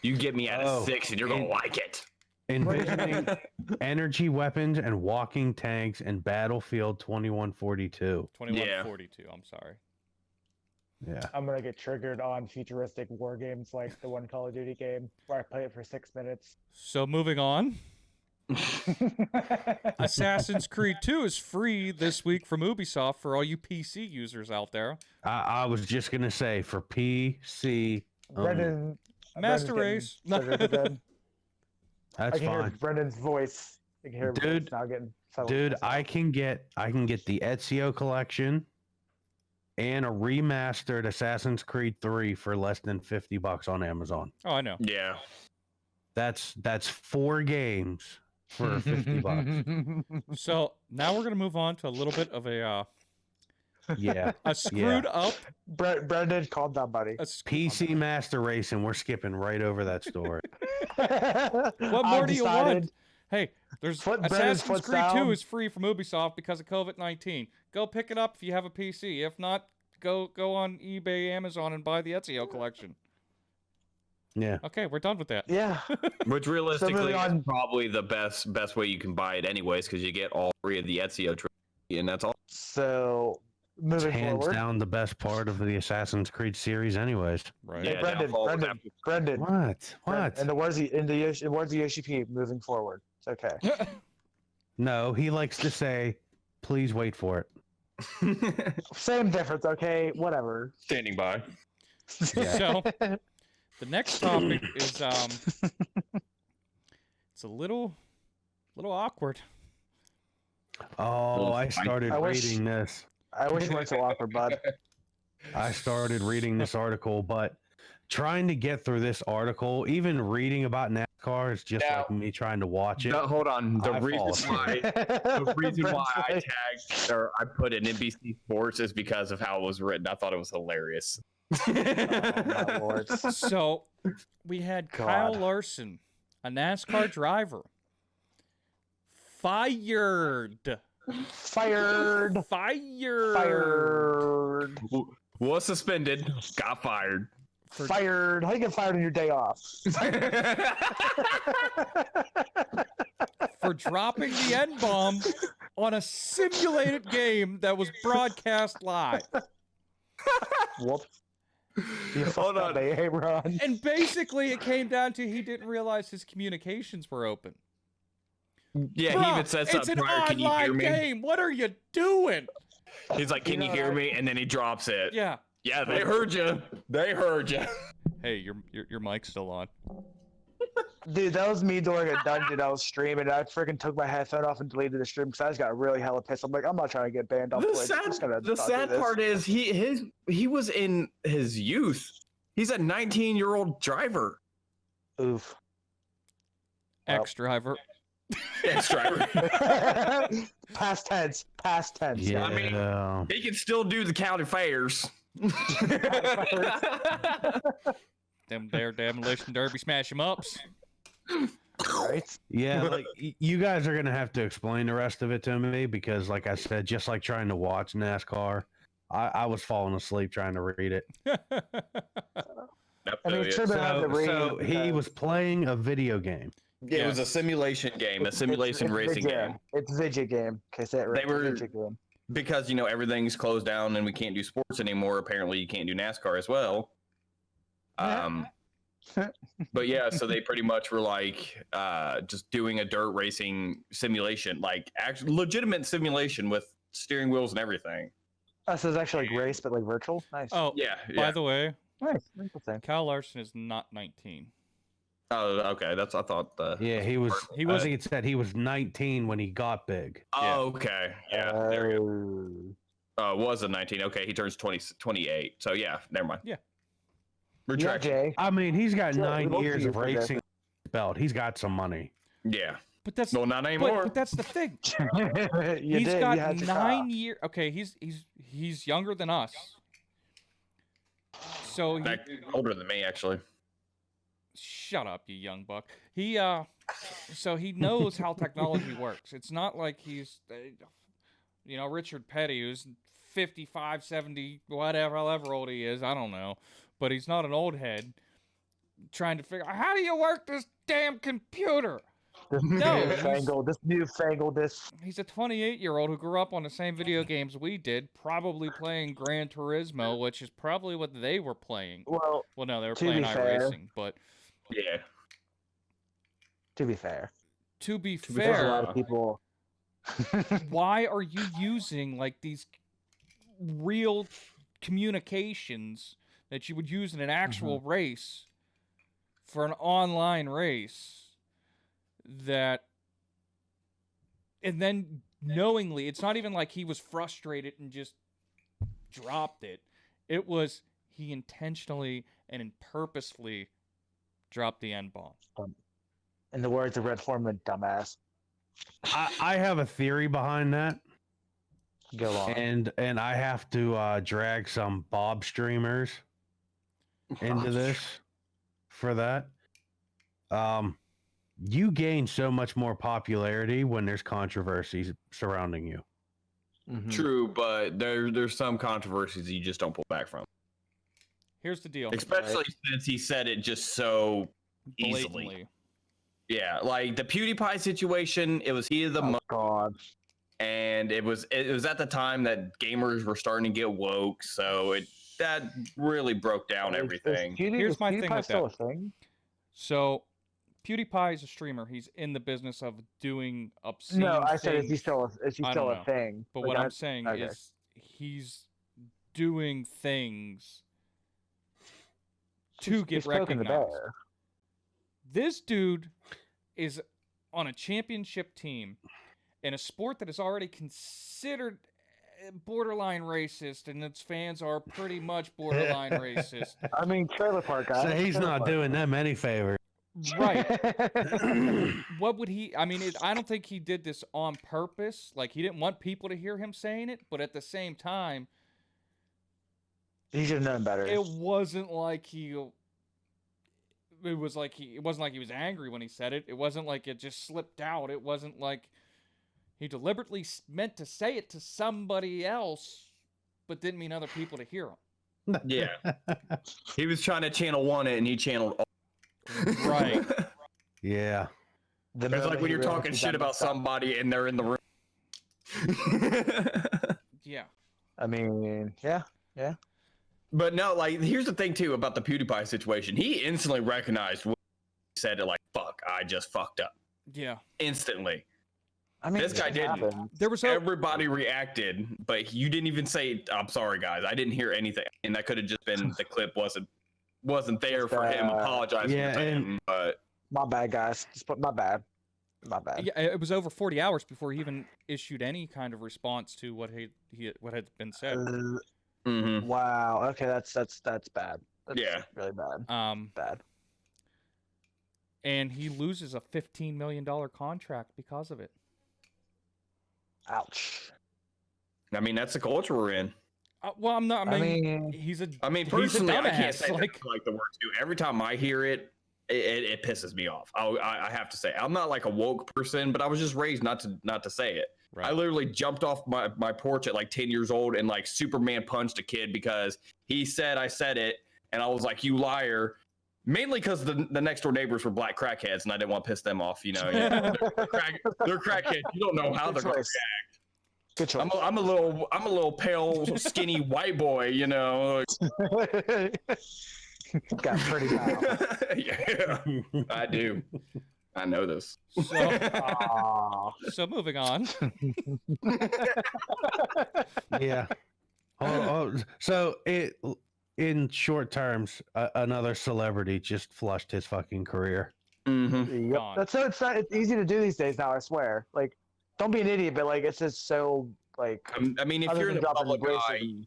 You get me at a 6, and you're gonna like it. Envisioning energy weapons and walking tanks in Battlefield 2142. 2142. I'm sorry. Yeah. I'm gonna get triggered on futuristic war games like the one Call of Duty game where I play it for 6 minutes. So moving on. Assassin's Creed 2 is free this week from Ubisoft for all you PC users out there. I was just gonna say for PC. Master Race. That's I can fine. hear Brendan's voice. I can hear Dude, now getting I can get the Ezio collection and a remastered Assassin's Creed 3 for less than $50 on Amazon. Oh, I know. Yeah. That's 4 games for $50. So now we're gonna move on to a little bit of a screwed up. Brendan, calm down, buddy. PC Master Race, and we're skipping right over that story. What more do you want? Hey, there's Assassin's Creed 2 is free from Ubisoft because of COVID-19. Go pick it up if you have a PC. If not, go on eBay, Amazon, and buy the Ezio collection. Yeah. Okay, we're done with that. Yeah. Which realistically is probably the best way you can buy it anyways, because you get all 3 of the Ezio trilogy, and that's all. So moving hands forward, down the best part of the Assassin's Creed series anyways. Right. Yeah, Brendan. What? And where's the Yoshi moving forward? It's okay. No, he likes to say, please wait for it. Same difference, okay? Whatever. Standing by. Yeah. So the next topic is it's a little awkward. Oh, I started reading this. I wish it weren't so awkward, bud. I started reading this article, but trying to get through this article, even reading about NASCAR is just like me trying to watch it. No, hold on. The reason why I tagged or I put in NBC Sports is because of how it was written. I thought it was hilarious. Oh, my Lord. So we had Kyle Larson, a NASCAR driver, fired. Was suspended, got fired. Fired. How do you get fired on your day off? for dropping the N-bomb on a simulated game that was broadcast live. Whoops. You Hold fucked up, on. hey, Ron. And basically, it came down to he didn't realize his communications were open. Yeah, he Bruh, even said it's something an prior, can you hear online me? game. What are you doing? He's like, can you hear me? And then he drops it. Yeah. Yeah, they heard you. They heard you. Hey, your mic's still on. Dude, that was me during a dungeon. I was streaming. I freaking took my headphone off and deleted the stream because I just got really hella pissed. I'm like, I'm not trying to get banned off Twitch. I'm just gonna The not do sad this. part is he was in his youth. He's a 19-year-old driver. Oof. Well. Ex-driver. Ex-driver. Past tense. Past tense. Yeah. I mean, he can still do the county fairs. Them there demolition derby smash 'em ups. Right? Yeah, like you guys are gonna have to explain the rest of it to me because, like I said, just like trying to watch NASCAR, I was falling asleep trying to read it. I mean, it's true they have to read. So he was playing a video game. Yeah, it was a simulation game, a simulation racing game. It's a video game. Okay, say it right. They were- Video game. Because, everything's closed down and we can't do sports anymore. Apparently, you can't do NASCAR as well. But yeah, so they pretty much were like just doing a dirt racing simulation, like actually legitimate simulation with steering wheels and everything. So it's actually like race, but like virtual. Nice. Oh, Yeah. by the way, Nice. Interesting. Kyle Larson is not 19. Oh, okay. I thought. Yeah, he was. He was- I think it said he was 19 when he got big. Oh, okay. Yeah. There we go. Oh. Was a 19. Okay, he turns 28. So yeah, never mind. Yeah. Yeah, Retraction. Jay. I mean, he's got Yeah, 9 we look years to you of for that. racing belt. He's got some money. Yeah. But that's Well, not but, anymore. but that's the thing. you He's did. got You had your 9 years. Okay, he's younger than us. So he, Back older than me, actually. shut up, you young buck. He so he knows how technology works. It's not like he's Richard Petty, who's 55, 70, whatever, however old he is, I don't know. But he's not an old head trying to figure out how do you work this damn computer? This No, newfangled. He's a 28-year-old who grew up on the same video games we did, probably playing Gran Turismo, which is probably what they were playing. Well, Well, no, they were to playing be fair- iRacing, but Yeah. to be fair, to be there's a fair, lot of people. why are you using like these real communications that you would use in an actual race for an online race and then knowingly, it's not even like he was frustrated and just dropped it. It was he intentionally and purposefully dropped the N-bomb. In the words of Red Foreman, dumbass. I have a theory behind that, Go on. and I have to drag some Bob streamers into this for that. You gain so much more popularity when there's controversies surrounding you. Mhm. True, but there's some controversies you just don't pull back from. Here's the deal. Especially since he said it just so easily. Blatantly. Yeah, like the PewDiePie situation, it was heat of the Oh month, God. and it was at the time that gamers were starting to get woke, so that really broke down everything. Here's my thing PewDiePie with still that. a thing? So, PewDiePie is a streamer. He's in the business of doing obscene No, I said, is he things. still I still don't a know. thing? But Like, what I- I'm saying okay. is he's doing things to get he's poking the recognized. bear. This dude is on a championship team in a sport that is already considered borderline racist, and its fans are pretty much borderline racist. I mean, Trailer Park guy. So he's not doing them any favor. Right. What would he? I mean, I don't think he did this on purpose. Like, he didn't want people to hear him saying it, but at the same time, He should have known better. it wasn't like he. It was like it wasn't like he was angry when he said it. It wasn't like it just slipped out. It wasn't like he deliberately meant to say it to somebody else, but didn't mean other people to hear him. Yeah, he was trying to channel one it, and he channeled all. Right. Yeah. The It's moment like when he you're realized talking he shit got about messed up. somebody and they're in the room. Yeah. I mean, yeah. But no, like here's the thing too about the PewDiePie situation. He instantly recognized what he said. It like, "Fuck, I just fucked up." Yeah. Instantly. I mean, This guy shit didn't. happens. There was Everybody reacted, but you didn't even say, "I'm sorry, guys. I didn't hear anything." And that could have just been the clip wasn't there Just, for him apologizing. yeah, to and- him, but My bad, guys. Just put my bad. My bad. Yeah, it was over 40 hours before he even issued any kind of response to what what had been said. mhm. Wow. Okay, that's bad. That's Yeah. really bad. Bad. And he loses a $15 million contract because of it. Ouch. I mean, that's the culture we're in. Well, I'm not. I I mean, mean, he's a. I mean, he's a personally, I can't dumbass, say like- like the word too. Every time I hear it, it pisses me off. I have to say, I'm not like a woke person, but I was just raised not to say it. Right. I literally jumped off my porch at like 10 years old and like Superman punched a kid because he said I said it, and I was like, "You liar." Mainly because the next door neighbors were black crackheads, and I didn't want to piss them off. You know, they're crackheads. You don't know how Good they're going to choice. react. Good choice. I'm a little pale, skinny white boy. You know. Got pretty bad. Yeah, I do. I know this. So, Aw. so moving on. Yeah. So in short terms, another celebrity just flushed his fucking career. Mm-hmm. Yep. Gone. It's easy to do these days now, I swear. Like, don't be an idiot, but like it's just so like I mean, if other you're in than the dropping public eye, racism.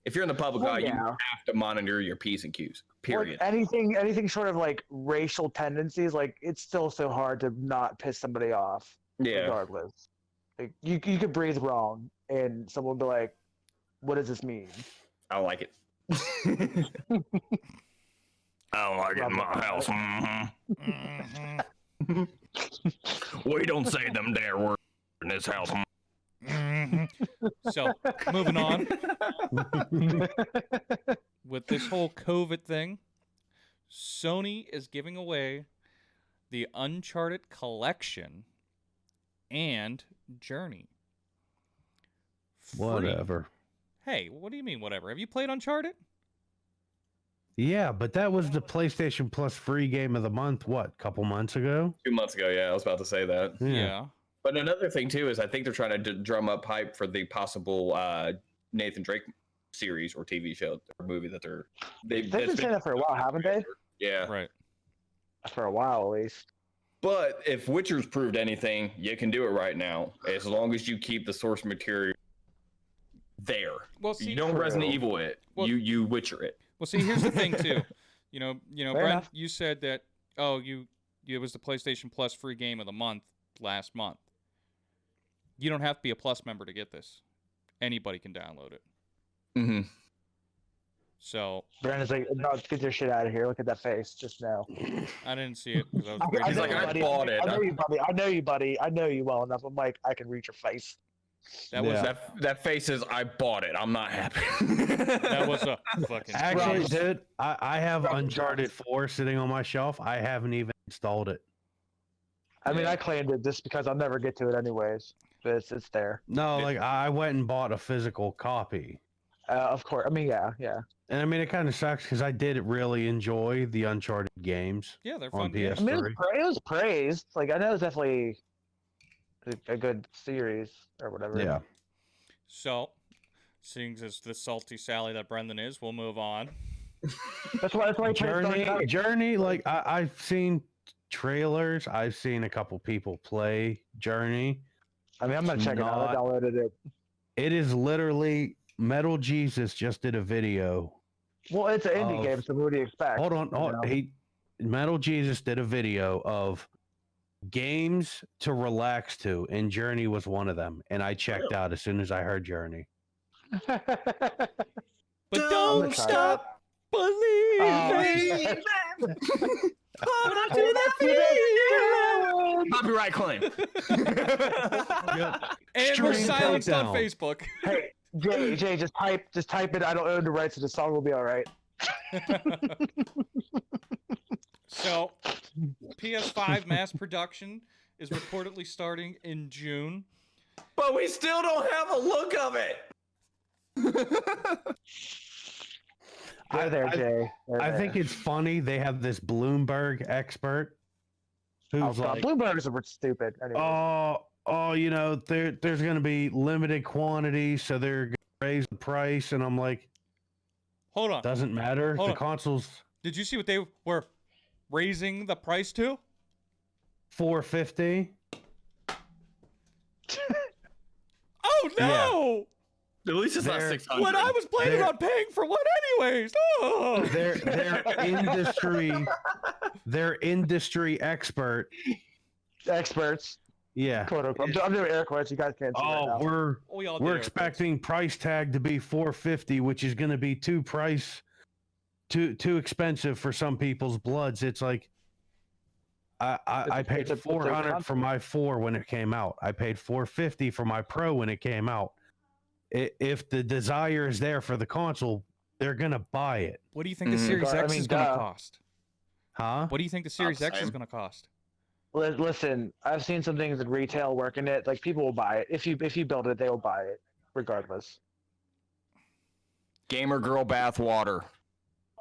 if you're in the public Well, eye, you yeah. have to monitor your P's and Q's. Period. Like anything short of like racial tendencies, like it's still so hard to not piss somebody off, Yeah. regardless. Like you could breathe wrong and someone will be like, "What does this mean?" I don't like it. I don't like it in my house. Mhm. We don't say them dare words in this house. Mhm. So, moving on with this whole COVID thing, Sony is giving away the Uncharted Collection and Journey. Free. Whatever. Hey, what do you mean, whatever? Have you played Uncharted? Yeah, but that was the PlayStation Plus free game of the month. What, couple months ago? 2 months ago, yeah, I was about to say that. Yeah. But another thing too is I think they're trying to drum up hype for the possible Nathan Drake series or TV show or movie that They've been saying that for a while, haven't they? Yeah. Right. For a while, at least. But if Witcher's proved anything, you can do it right now as long as you keep the source material there. Well, see, You don't True. Resident Evil it. Well- you Witcher it. Well, see, here's the thing too. You know, Fair Brent, enough. you said that it was the PlayStation Plus free game of the month last month. You don't have to be a Plus member to get this. Anybody can download it. Mm-hmm. So Brandon's like, "No, get your shit out of here. Look at that face just now." I didn't see it because I was I reading He's know like, you, it. I buddy. bought it. I know you, buddy. I know you, buddy. I know you well enough. I'm like, I can read your face. That was Yeah. That face is I bought it. I'm not happy. that was a fucking. Actually, Rob- dude, I have Rob- Uncharted 4 sitting on my shelf. I haven't even installed it. I mean, Yeah. I claimed it just because I'll never get to it anyways. But it's there. No, Yeah. like I went and bought a physical copy. Of course. I mean, yeah. And I mean, it kind of sucks because I did really enjoy the Uncharted games Yeah, they're on fun. games. I mean, PS3. it was praised. Like, I know it's definitely a good series or whatever. Yeah. So, seeing as the salty Sally that Brendan is, we'll move on. That's why I played Journey, like I've seen trailers. I've seen a couple people play Journey. I mean, I'm gonna check it out. I downloaded it. It is literally Metal Jesus just did a video. Well, it's an indie Of- game, so what do you expect? Hold on, you know? Metal Jesus did a video of games to relax to, and Journey was one of them. And I checked out as soon as I heard Journey. But gonna don't try stop believing. Hold on to the Copyright claim. And we're Stream silenced on takedown. Facebook. Hey, Jay, just type it. I don't own the rights to the song. We'll be all right. So, PS5 mass production is reportedly starting in June. But we still don't have a look of it. They're there, Jay. I think it's funny they have this Bloomberg expert who's like, Bloomberg's are stupid. Anyways. you know, there's going to be limited quantities, so they're going to raise the price. And I'm like, Hold on. doesn't matter. Hold the on. console's Did you see what they were raising the price to? $450. Oh no! At least it's not They're- 600. When I was planning They're- on paying for one anyways. Oh. Their industry expert. Experts, Yeah. quote unquote. I'm doing air quotes. You guys can't see right now. We all did We're our expecting price tag to be $450, which is going to be too expensive for some people's bloods. It's like I paid it's a $400 for my 4 when it came out. I paid $450 for my Pro when it came out. If the desire is there for the console, they're gonna buy it. What do you think the Series I X mean, is going to duh. cost? Huh? What do you think the Series X is same. going to cost? Listen, I've seen some things in retail working it. Like people will buy it. If you build it, they will buy it, regardless. Gamer girl bath water.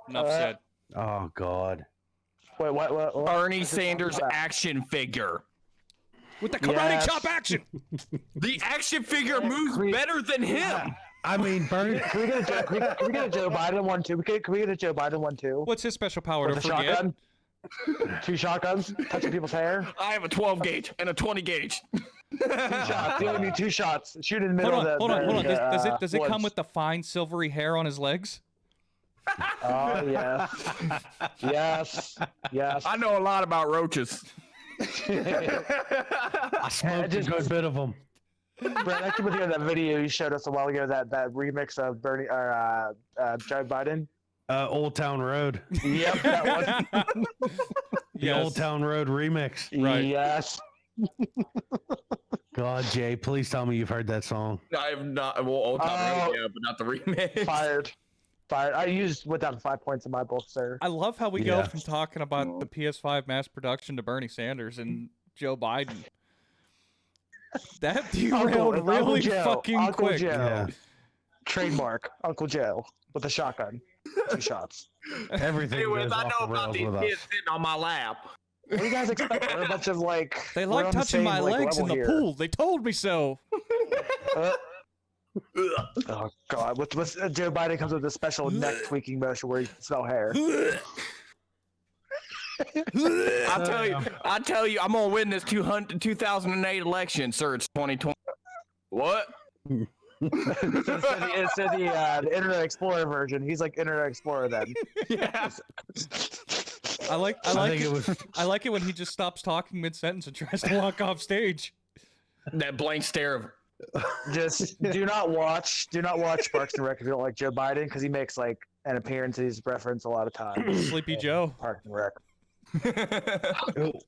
Enough Uh, said. Oh God. Wait, what? Bernie Sanders action figure. With the karate yes. chop action. The action figure moves better than him. I mean, Bernie. Can we get a Joe Biden one too? Can we get a Joe Biden one too? What's his special power With to a forget? shotgun? 2 shotguns, touching people's hair. I have a 12 gauge and a 20 gauge. 2 shots. You only need 2 shots. Shoot in the Hold middle on, of hold on, hold on. Does it come woods. with the fine silvery hair on his legs? Oh yes. Yes. I know a lot about roaches. I smoked a good bit of them. Brad, I keep looking at that video you showed us a while ago. That remix of Bernie or Joe Biden. Old Town Road. Yep, that one. The Old Town Road remix. Right. Yes. God, Jay, please tell me you've heard that song. I have not. Well, Old Town Road, yeah, but not the remix. Fired. I used went down 5 points in my book, sir. I love how we go Yeah. from talking about the PS5 mass production to Bernie Sanders and Joe Biden. That derailed Uncle really Joe, fucking Uncle quick. Joe. Yeah. Trademark Uncle Joe with a shotgun. 2 shots. Everything Anyways, goes I off know the about rails these with kids us. sitting on my lap. What do you guys expect? We're a bunch of like. They we're like on the touching same, my like, legs in level the here. pool. They told me so. Oh God! With Joe Biden comes with a special neck tweaking motion where you can smell hair. I tell you, I'm gonna win this 2008 election, sir. It's 2020. What? It's the Internet Explorer version. He's like Internet Explorer then. Yeah. I like it when he just stops talking mid sentence and tries to walk off stage. That blank stare of. Just do not watch Parks and Rec if you don't like Joe Biden because he makes like an appearance he's referenced a lot of times. Sleepy Joe. Parks and Rec.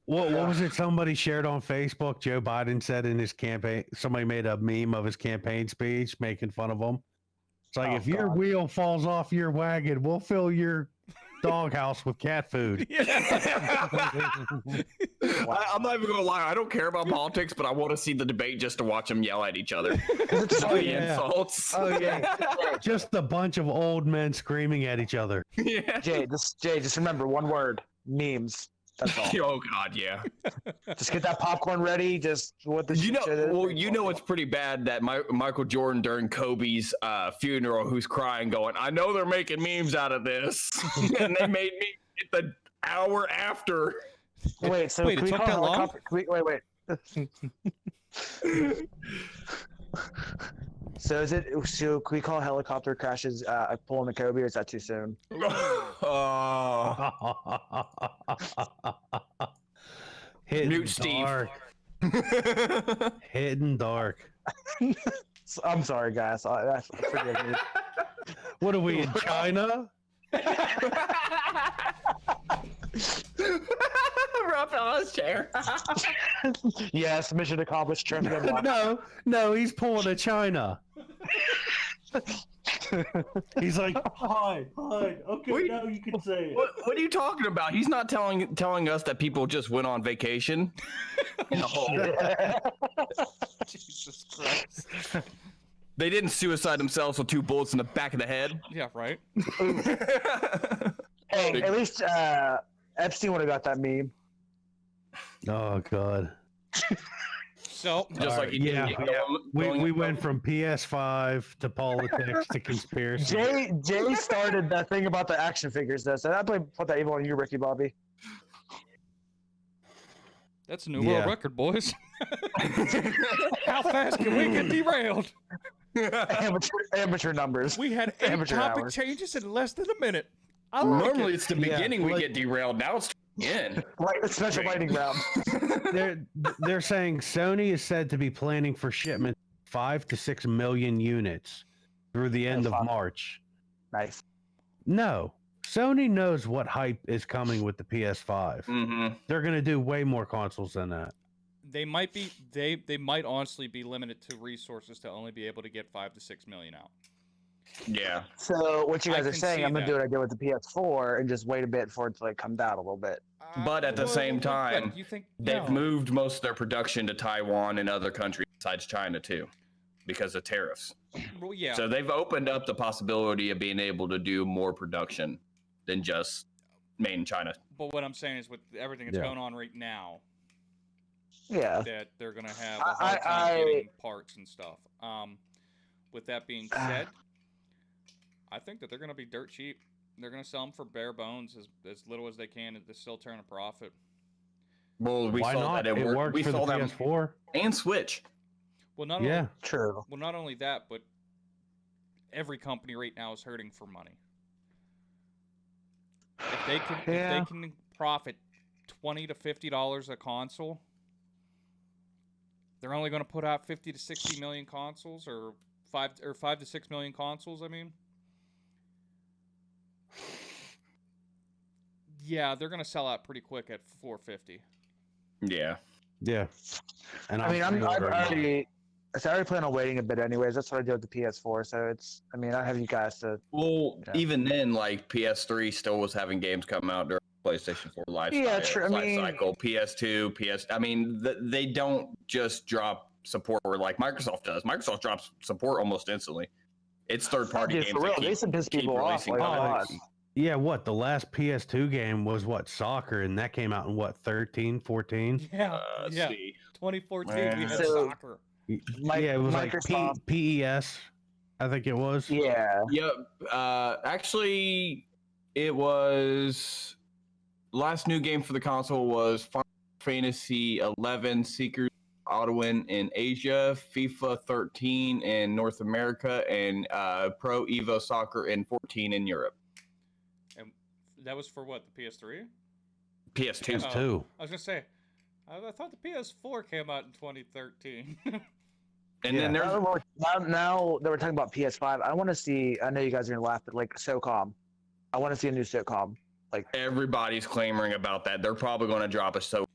What was it somebody shared on Facebook? Joe Biden said in his campaign, somebody made a meme of his campaign speech making fun of him. It's like, Oh, if your God. wheel falls off your wagon, we'll fill your doghouse with cat food. I'm not even gonna lie. I don't care about politics, but I want to see the debate just to watch them yell at each other. Oh, The yeah. insults. Oh, yeah. Just a bunch of old men screaming at each other. Yeah. Jay, just remember one word: memes. That's all. Oh God, yeah. Just get that popcorn ready. Just what the You know, shit is. well, you know it's pretty bad that Michael Jordan during Kobe's funeral, who's crying, going, "I know they're making memes out of this," and they made me the hour after. Wait, so Wait, can it we took call that long? helicopter? Wait. So can we call helicopter crashes pulling the Kobe, or is that too soon? Oh. Hidden Mute Steve. dark. Hidden dark. I'm sorry, guys. Forgive me. What are we in China? Raphael's chair. Yes, mission accomplished. Trophy unlocked. No, he's pulling a China. He's like, hide. Okay, Wait. now you can say it. What are you talking about? He's not telling us that people just went on vacation. No. Jesus Christ. They didn't suicide themselves with 2 bullets in the back of the head. Yeah, right. Hey, at least Epstein would have got that meme. Oh God. So, Just like he did. We went from PS5 to politics to conspiracy. Jay started that thing about the action figures, though. So that put that evil on you, Ricky Bobby. that's a new world record, boys. How fast can we get derailed? Amateur numbers. We had 8 Amateur topic hours. changes in less than a minute. I like Normally it. it's the beginning we get derailed. Now it's in. Right, special lightning round. They're saying Sony is said to be planning for shipment 5 to 6 million units through the end of March. Nice. No, Sony knows what hype is coming with the PS5. Mm-hmm. They're gonna do way more consoles than that. They might be. They might honestly be limited to resources to only be able to get 5 to 6 million out. Yeah. So what you I guys are can saying, see I'm gonna that. do what I did with the PS4 and just wait a bit for it to like come down a little bit. But at the same time, you think They've moved most of their production to Taiwan and other countries besides China too, because of tariffs. Well, yeah. So they've opened up the possibility of being able to do more production than just made in China. But what I'm saying is, with everything that's going on right now, Yeah. that they're gonna have a hard time getting parts and stuff. With that being said, I think that they're gonna be dirt cheap. They're gonna sell them for bare bones, as little as they can, and to still turn a profit. Well, we Why saw not? that It worked we for the saw that PS4. and Switch. Well, not Yeah. only, True. well, not only that, but every company right now is hurting for money. If they can profit $20 to $50 a console, they're only going to put out 50 to 60 million consoles, or 5 to 6 million consoles. I mean, yeah, they're going to sell out pretty quick at 450. Yeah. Yeah. And I mean, I pre-ordering. already plan on waiting a bit anyways. That's what I did with the PS4. So it's, I mean, I have you guys to. Well, Yeah. even then, like PS3 still was having games come out during PlayStation 4 life true. I mean, cycle. PS2, I mean, they don't just drop support where like Microsoft does. Microsoft drops support almost instantly. It's third-party dude, games for real, that they used to piss keep people off. releasing Like, content. God. Yeah, what? The last PS2 game was what? Soccer, and that came out in what? 13, 14? Yeah, Let's yeah. see. 2014, we had So- soccer. Yeah, it was like Microsoft. PES, I think it was. Yeah. Yep. Actually, it was last new game for the console was Final Fantasy 11 Seekers Ottoman in Asia, FIFA 13 in North America, and Pro Evo Soccer in 14 in Europe. And that was for what, the PS3? PS2. Oh. PS2. I was gonna say, I thought the PS4 came out in 2013. And then there's Now that we're talking about PS5, I want to see. I know you guys are gonna laugh, but like SOCOM, I want to see a new SOCOM. Like everybody's clamoring about that. They're probably going to drop a so.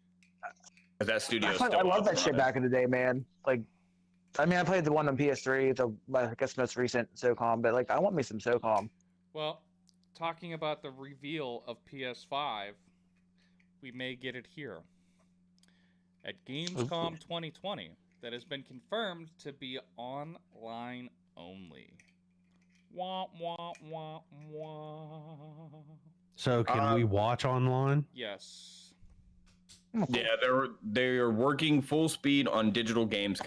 That studio. I love that shit back in the day, man. Like, I mean, I played the one on PS3, I guess most recent SOCOM, but like, I want me some SOCOM. Well, talking about the reveal of PS5, we may get it here at Gamescom 2020. That has been confirmed to be online only. Wah, wah, wah, wah. So can we watch online? Yes. Yeah, they're working full speed on digital games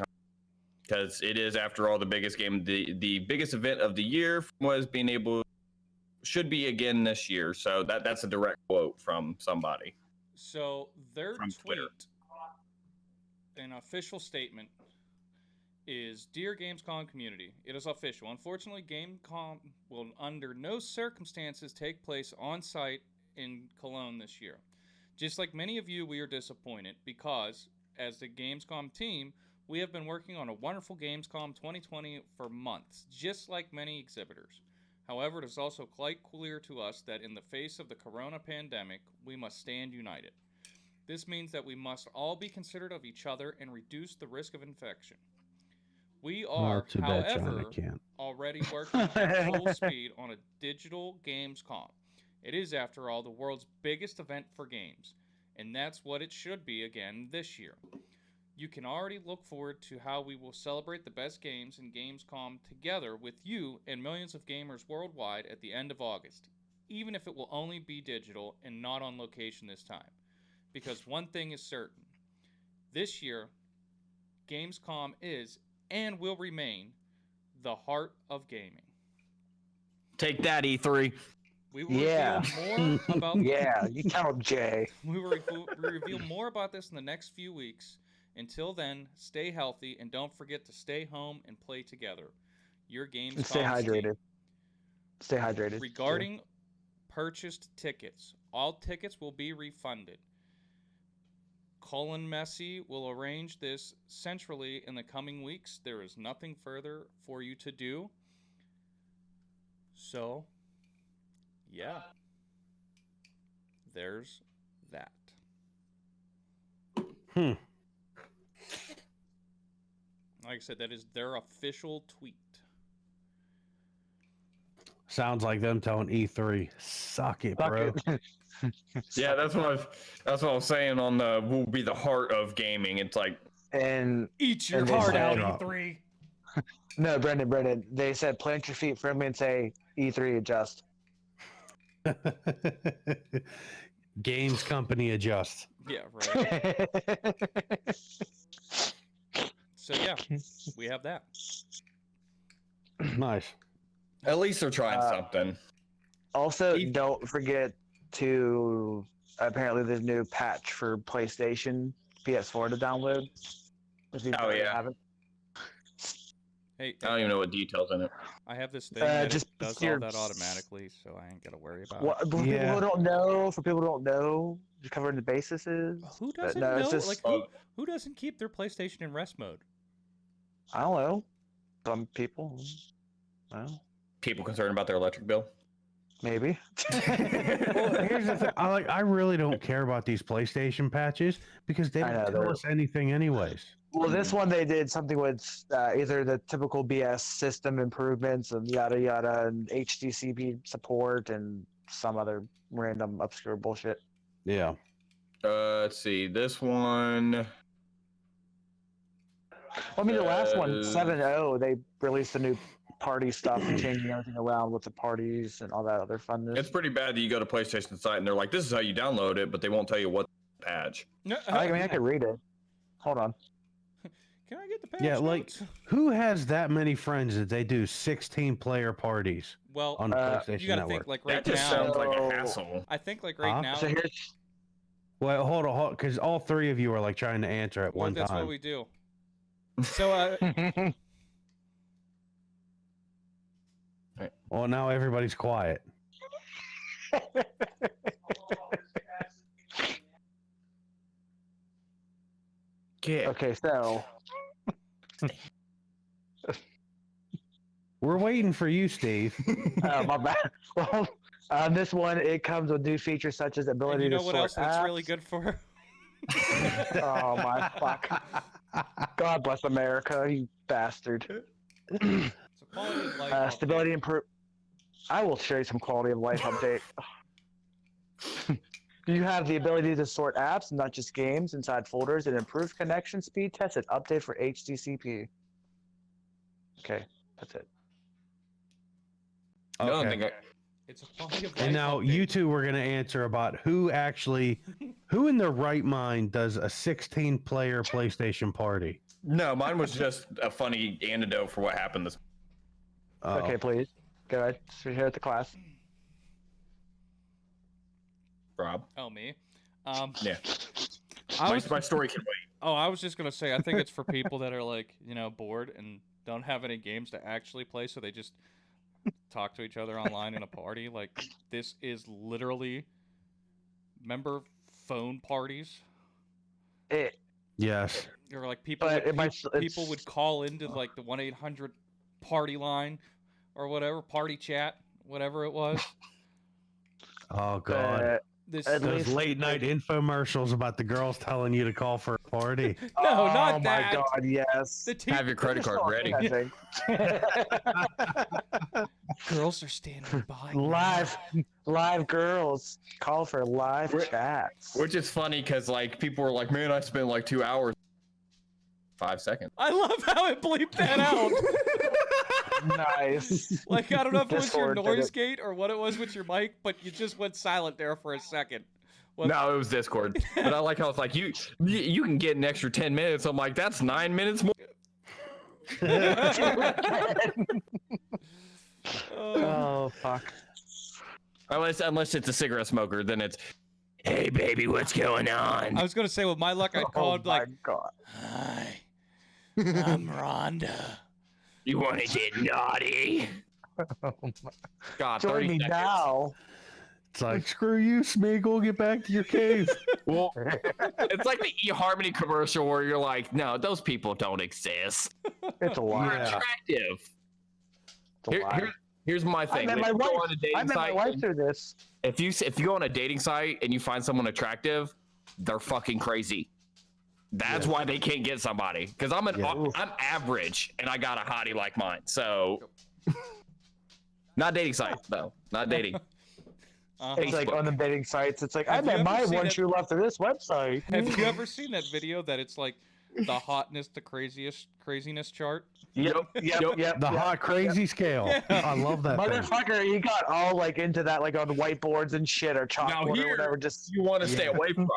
because it is, after all, the biggest game. The biggest event of the year was being able should be again this year. So that's a direct quote from somebody. So their From tweet, Twitter. an official statement, is, "Dear Gamescom community, it is official. Unfortunately, Gamescom will under no circumstances take place on site in Cologne this year. Just like many of you, we are disappointed because, as the Gamescom team, we have been working on a wonderful Gamescom 2020 for months, just like many exhibitors. However, it is also quite clear to us that in the face of the corona pandemic, we must stand united. This means that we must all be considerate of each other and reduce the risk of infection. We Oh, are, too bad China however, can't. already working at full speed on a digital Gamescom. It is, after all, the world's biggest event for games, and that's what it should be again this year. You can already look forward to how we will celebrate the best games in Gamescom together with you and millions of gamers worldwide at the end of August, even if it will only be digital and not on location this time. Because one thing is certain, this year, Gamescom is and will remain the heart of gaming. Take that, E3. We will reveal more about Yeah, you tell him, Jay. we will reveal more about this in the next few weeks. Until then, stay healthy and don't forget to stay home and play together. Your Gamescom And stay hydrated. Stay hydrated. Regarding purchased tickets, all tickets will be refunded. Colin Messi will arrange this centrally in the coming weeks. There is nothing further for you to do. So, yeah. There's that. Hmm. Like I said, that is their official tweet. Sounds like them telling E3, suck it, bro. Yeah, that's what I'm saying on the will be the heart of gaming. It's like, And Eat your And they heart said- out, E3. no, Brendan, they said plant your feet firmly and say E3 adjust. Games company adjust. Yeah, right. So yeah, we have that. Nice. at least they're trying something. Also, E- don't forget to apparently there's a new patch for PlayStation PS4 to download. If you Oh, yeah. haven't. Hey, I don't even know what details in it. I have this thing that just it does your- all that automatically, so I ain't gotta worry about What, for Yeah. people who don't know, just covering the basis is. it. Who doesn't no, know? it's just- Like who doesn't keep their PlayStation in rest mode? I don't know. Some people. Well, People concerned about their electric bill. maybe. Well, here's the thing. I really don't care about these PlayStation patches because they I know, don't tell they're- us anything anyways. Well, this one they did something with either the typical BS system improvements and yada yada and HDCP support and some other random obscure bullshit. Yeah. Let's see. This one. Well, I mean, the last one, Uh, 7.0, they released the new party stuff and changing everything around with the parties and all that other funness. It's pretty bad that you go to PlayStation site and they're like, "This is how you download it," but they won't tell you what patch. I mean, I could read it. Hold on. Can I get the patch Yeah, like notes? who has that many friends that they do 16-player parties Well, on the PlayStation you gotta Network? think like That right just now. sounds like a So- hassle. I think like right Huh? now. So here's Well, hold on, because all three of you are like trying to answer at well, one that's time. what we do. So Well, now everybody's quiet. Yeah. okay, so We're waiting for you, Steve. my bad. Well, on this one, it comes with new features such as the and ability you know to what sort else that's apps. really good for? Oh my fuck! God bless America, you bastard. It's a quality of life. update. Stability improve. I will show you some quality of life update. You have the ability to sort apps, not just games, inside folders, and improve connection speed. Tested. Update for HDCP. Okay, that's it. I don't Okay. think I, It's a quality of life. And now update. you two were going to answer about who in their right mind does a 16-player PlayStation party? no, mine was just a funny anecdote for what happened this. Uh-oh. Okay, please go ahead. So here at the class. Rob. Oh me. Yeah. I was, My story can wait. I was just gonna say I think it's for people that are like bored and don't have any games to actually play, so they just talk to each other online in a party. Like this is literally. Remember phone parties? It, Yes. Or like people But would, it might- people would call into like the 1-800 party line or whatever, party chat, whatever it was. Oh God. uh, This At Those least- late night infomercials about the girls telling you to call for a party. No, oh not my that. god, yes. The Have your credit card ready. I think. girls are standing by. live girls call for live Which- chats. Which is funny because like people were like, man, I spent like 2 hours, 5 seconds. I love how it bleeped that out. Nice. Like, I don't know if it was your Discord did noise it. gate or what it was with your mic, but you just went silent there for a second. What- No, it was Discord. But I like how it's like you can get an extra 10 minutes. I'm like, that's 9 minutes more. Oh fuck. Unless it's a cigarette smoker, then it's, hey baby, what's going on? I was gonna say, with my luck, I'd call it like, god. "Hi, I'm Rhonda." You want to get naughty? God, Join 30 me seconds. now. It's like, screw you, Smeagol, get back to your cave. Well, it's like the eHarmony commercial where you're like, no, those people don't exist. It's a lie. They're Yeah. attractive. It's a lie. Here's my I thing. met When my you go wife. on a dating I met my site, wife through this. if you go on a dating site and you find someone attractive, they're fucking crazy. That's why they can't get somebody. Because I'm average and I got a hottie like mine. So not dating site though. Not dating. It's like Facebook. on the dating sites. It's like I Have you met ever my seen one it- true love through this website. Have you ever seen that video that it's like the hotness, the craziness chart? Yep. The hot crazy scale. Yeah. I love that thing. Motherfucker, he got all like into that, like on whiteboards and shit or chalkboard here- or whatever. Just You want to stay away from.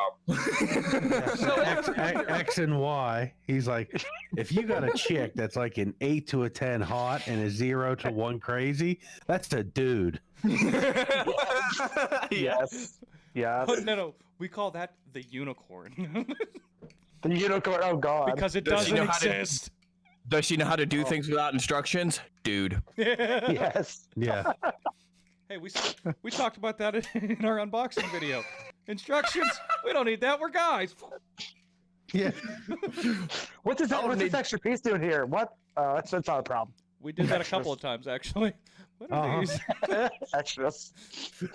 X and Y. He's like, if you got a chick that's like an 8 to a 10 hot and a 0 to 1 crazy, that's a dude. yes, yeah. Oh, no, we call that the unicorn The unicorn. Oh god. because it Does she doesn't know how to- exist. Does she know how to do things without instructions? Dude. Yes. Yeah. Hey, we talked about that in our unboxing video. Instructions? We don't need that. We're guys. Yeah. What's this? What's this extra piece doing here? What? That's not a problem. We did that a couple of times actually. What are these? Extras.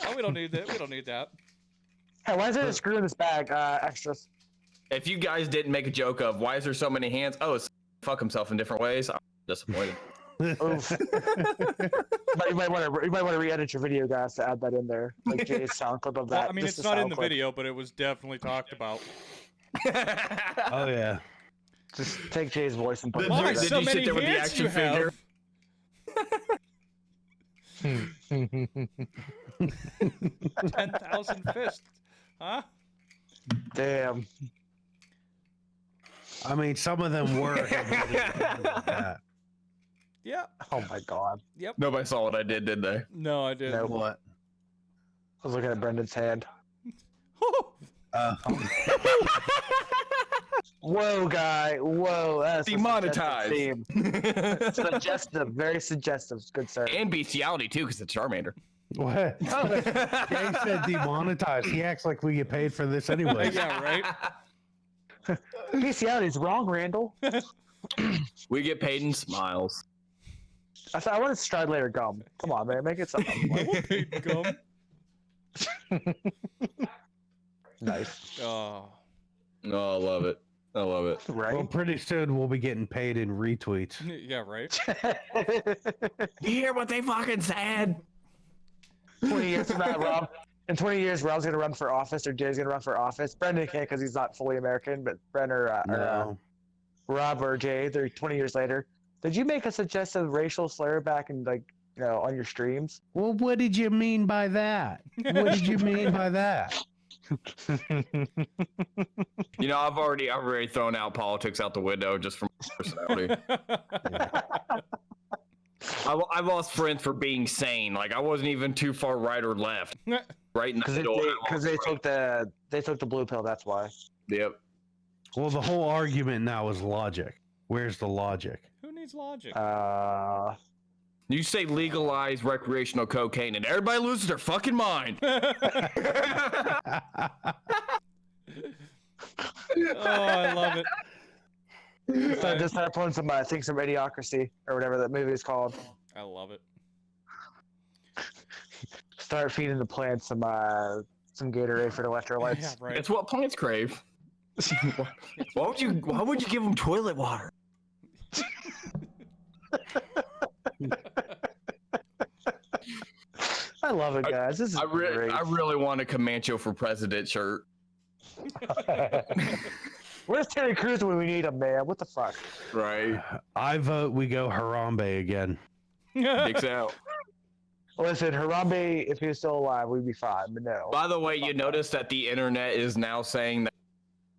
Oh, we don't need that. We don't need that. Hey, why is there a screw in this bag? Extras. If you guys didn't make a joke of why is there so many hands? Oh, it's fuck himself in different ways. I'm disappointed. Oof. But you might want to re-edit your video, guys, to add that in there, like Jay's sound clip of that. Well, I mean, just it's a not in sound the clip. video, but it was definitely talked about. Oh yeah. Just take Jay's voice and put it Why Did in so you sit many there with the hands action you have? there. 10,000 fists, huh? Damn. I mean, some of them were. like that. Yeah. Oh my god. Yep. Nobody saw what I did they? No, I didn't. Nope. What? I was looking at Brendan's hand. Whoa, guy. Whoa. That's a Demonetized. suggestive theme. Suggestive. Very suggestive. Good sir. And bestiality too, because it's Charmander. What? Gang said demonetized. He acts like we get paid for this anyway. Yeah, right? Bestiality is wrong, Randall. We get paid in smiles. I want to stride later gum. Come on, man. Make it something. Paid gum. Nice. Oh. Oh, I love it. I love it. Well, Right? pretty soon we'll be getting paid in retweets. Yeah, right? You hear what they fucking said? 20 years from now, Rob. In 20 years, Rob's going to run for office, or Jay's going to run for office. Brendan can't because he's not fully American, but No. Rob or Jay, they're 20 years later. Did you make a suggestive racial slur back in, like, you know, on your streams? Well, what did you mean by that? What did you mean by that? You know, I've already thrown out politics out the window just from personality. I lost friends for being sane. Like I wasn't even too far right or left. Right in the middle. Because they took the blue pill. That's why. Yep. Well, the whole argument now is logic. Where's the logic? Who needs logic? You say legalize recreational cocaine and everybody loses their fucking mind. Oh, I love it. So just start pulling some, I think, some Idiocracy or whatever that movie is called. I love it. Start feeding the plants some Gatorade for the electrolytes. Yeah, right. It's what plants crave. Why would you give them toilet water? I love it, guys. This is great. I really want a Comancho for president shirt. Where's Terry Crews when we need him, man? What the fuck? Right. I vote we go Harambe again. Dicks out. Listen, Harambe, if he was still alive, we'd be fine, but no. By the way, you notice that the internet is now saying that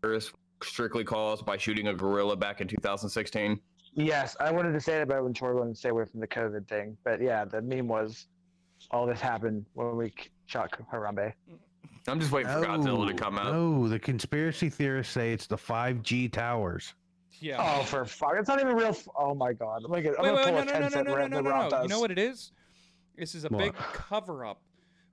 virus strictly caused by shooting a gorilla back in 2016. Yes, I wanted to say that, but when Troy wanted to stay away from the COVID thing. But yeah, the meme was all this happened when we shot Harambe. I'm just waiting for Godzilla to come out. No, the conspiracy theorists say it's the 5G towers. Yeah. Oh, for fuck! It's not even real. Oh my god! I'm gonna pull a 10-cent no. You know what it is? This is a big What? cover-up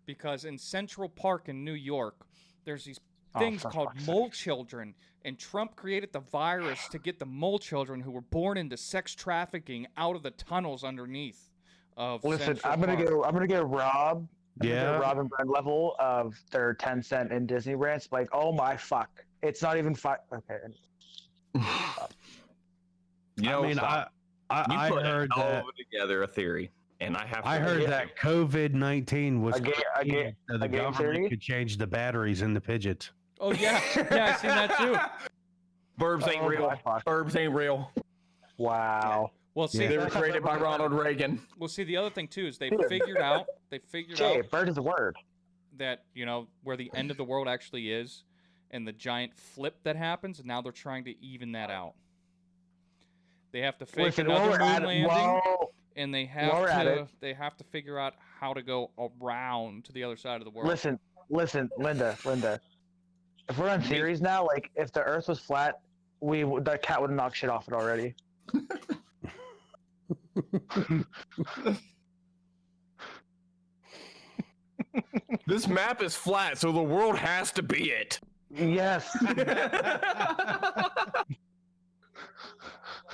because in Central Park in New York, there's these things called mole children, and Trump created the virus to get the mole children who were born into sex trafficking out of the tunnels underneath of Listen, Central I'm gonna Park. go. I'm gonna get Rob. Yeah. Rob and Brent level of their 10-cent in Disney rants. Like, oh my fuck! It's not even five. Okay. You know, I mean, I put heard all that. together a theory, and I have. To I heard that COVID-19 was I get so the game government theory? could change the batteries in the pigeons. Oh yeah, yeah, I seen that too. Burbs ain't Oh, real. my fuck. Burbs ain't real. Wow. Well, see, Yeah. They were created by Ronald Reagan. well, see, the other thing too is they Dude. figured out Jay, bird is a word. that where the end of the world actually is, and the giant flip that happens. And now they're trying to even that out. They have to fake Listen, another while moon we're at it, landing, while- and they while we're at it- have to figure out how to go around to the other side of the world. listen, Linda. If we're on theories now, like if the Earth was flat, the cat would have knocked shit off it already. This map is flat, so the world has to be it. Yes.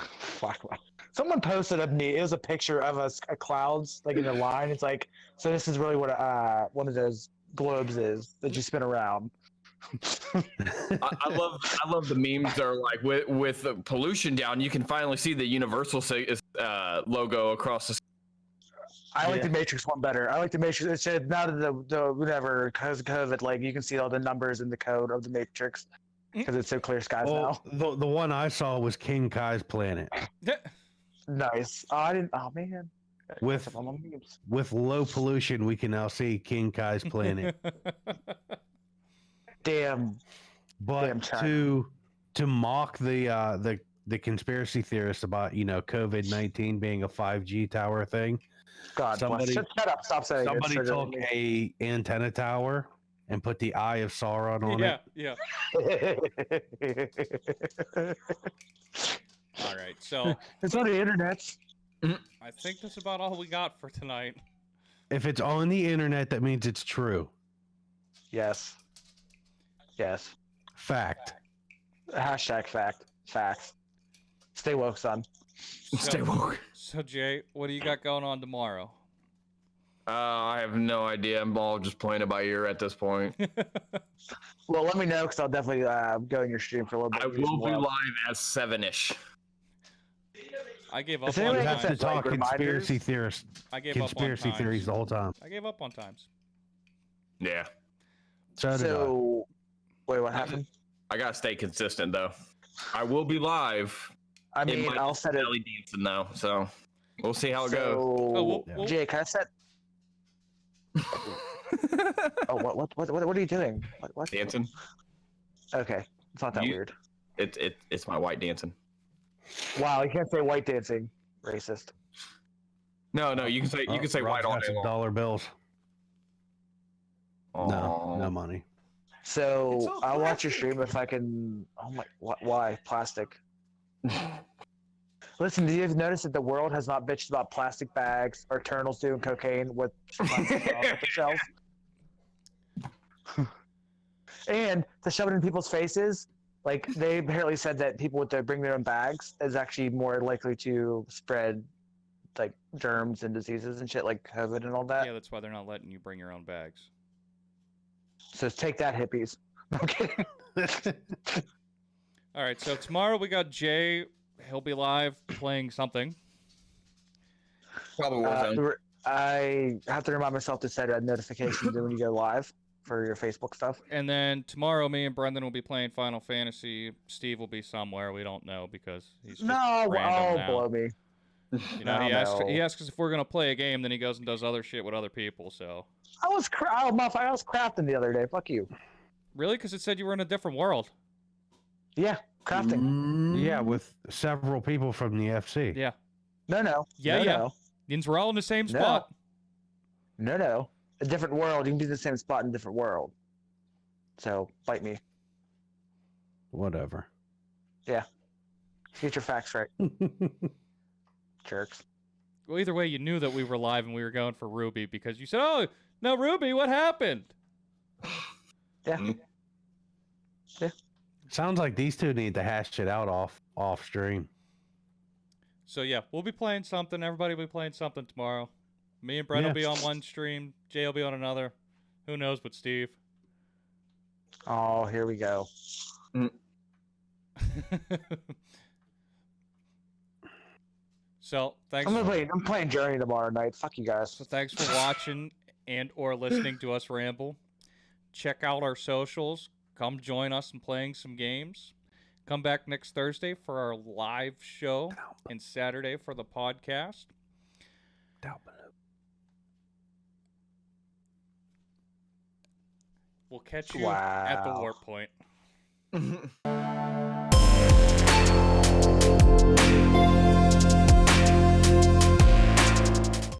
Fuck. Someone posted it was a picture of a clouds like in a line. It's like, so this is really what one of those globes is that you spin around. I love the memes that are like with the pollution down, you can finally see the Universal logo across the. I like the Matrix one better. I like the Matrix. It said now that the whatever because of COVID, like you can see all the numbers in the code of the Matrix because it's so clear skies now. Well, the one I saw was King Kai's planet Nice. Oh, I didn't. Oh man. with low pollution. We can now see King Kai's planet. Damn. But Damn China. to mock the conspiracy theorists about COVID-19 being a 5G tower thing, God, Somebody- shut up! Stop saying it. somebody It's took a antenna tower and put the Eye of Sauron on yeah. it. All right, so It's on the internet. I think that's about all we got for tonight. If it's on the internet, that means it's true. Yes. Yes. Fact. Hashtag fact. Facts. Stay woke, son. Stay woke. So Jay, what do you got going on tomorrow? I have no idea. I'm all just playing it by ear at this point. Well, let me know because I'll definitely go in your stream for a little bit. I will be live at 7-ish. I gave up Does on anyone You have have times. to talk like, conspiracy theorists, I gave up on conspiracy times. theories the whole time. I gave up on times. Yeah. So did I. So, wait, what happened? I gotta stay consistent though. I will be live. I It mean, might I'll be set it. belly dancing though, so we'll see how it goes. Oh, So, we'll- Jay, can I set? Oh, what are you doing? What? Dancing. Okay, it's not that You- weird. It's my white dancing. Wow, you can't say white dancing. Racist. No, you can say white all Rob's got day some long. dollar bills. No, no Aw. money. So It's all I'll watch your plastic. stream if I can. Oh my! Why plastic? Listen, do you have noticed that the world has not bitched about plastic bags or turtles doing cocaine with plastic off the shelves? And to shove it in people's faces, like they apparently said that people with bring their own bags is actually more likely to spread like germs and diseases and shit like COVID and all that. Yeah, that's why they're not letting you bring your own bags. So take that, hippies. Okay. All right, so tomorrow we got Jay. He'll be live playing something. Probably Warzone. I have to remind myself to set a notification when you go live for your Facebook stuff. And then tomorrow, me and Brendan will be playing Final Fantasy. Steve will be somewhere. We don't know because he's just random now. Blow me. You know, he asks us if we're going to play a game, then he goes and does other shit with other people, so. I was crafting the other day. Fuck you. Really? Because it said you were in a different world. Yeah, crafting. Yeah, with several people from the FC. Yeah. No. Yeah. No. Means we're all in the same spot. No. A different world. You can be in the same spot in a different world. So, bite me. Whatever. Yeah. Get your facts right. Jerks. Well, either way, you knew that we were live and we were going for Ruby because you said, "Oh, no, Ruby, what happened?" Yeah. Yeah. Sounds like these two need to hash it out off stream. So yeah, we'll be playing something. Everybody will be playing something tomorrow. Me and Brett will be on one stream. Jay will be on another. Who knows with Steve? Oh, here we go. So thanks. I'm playing Journey tomorrow night. Fuck you guys. So thanks for watching and or listening to us ramble. Check out our socials. Come join us in playing some games. Come back next Thursday for our live show and Saturday for the podcast. We'll catch you at the warp point.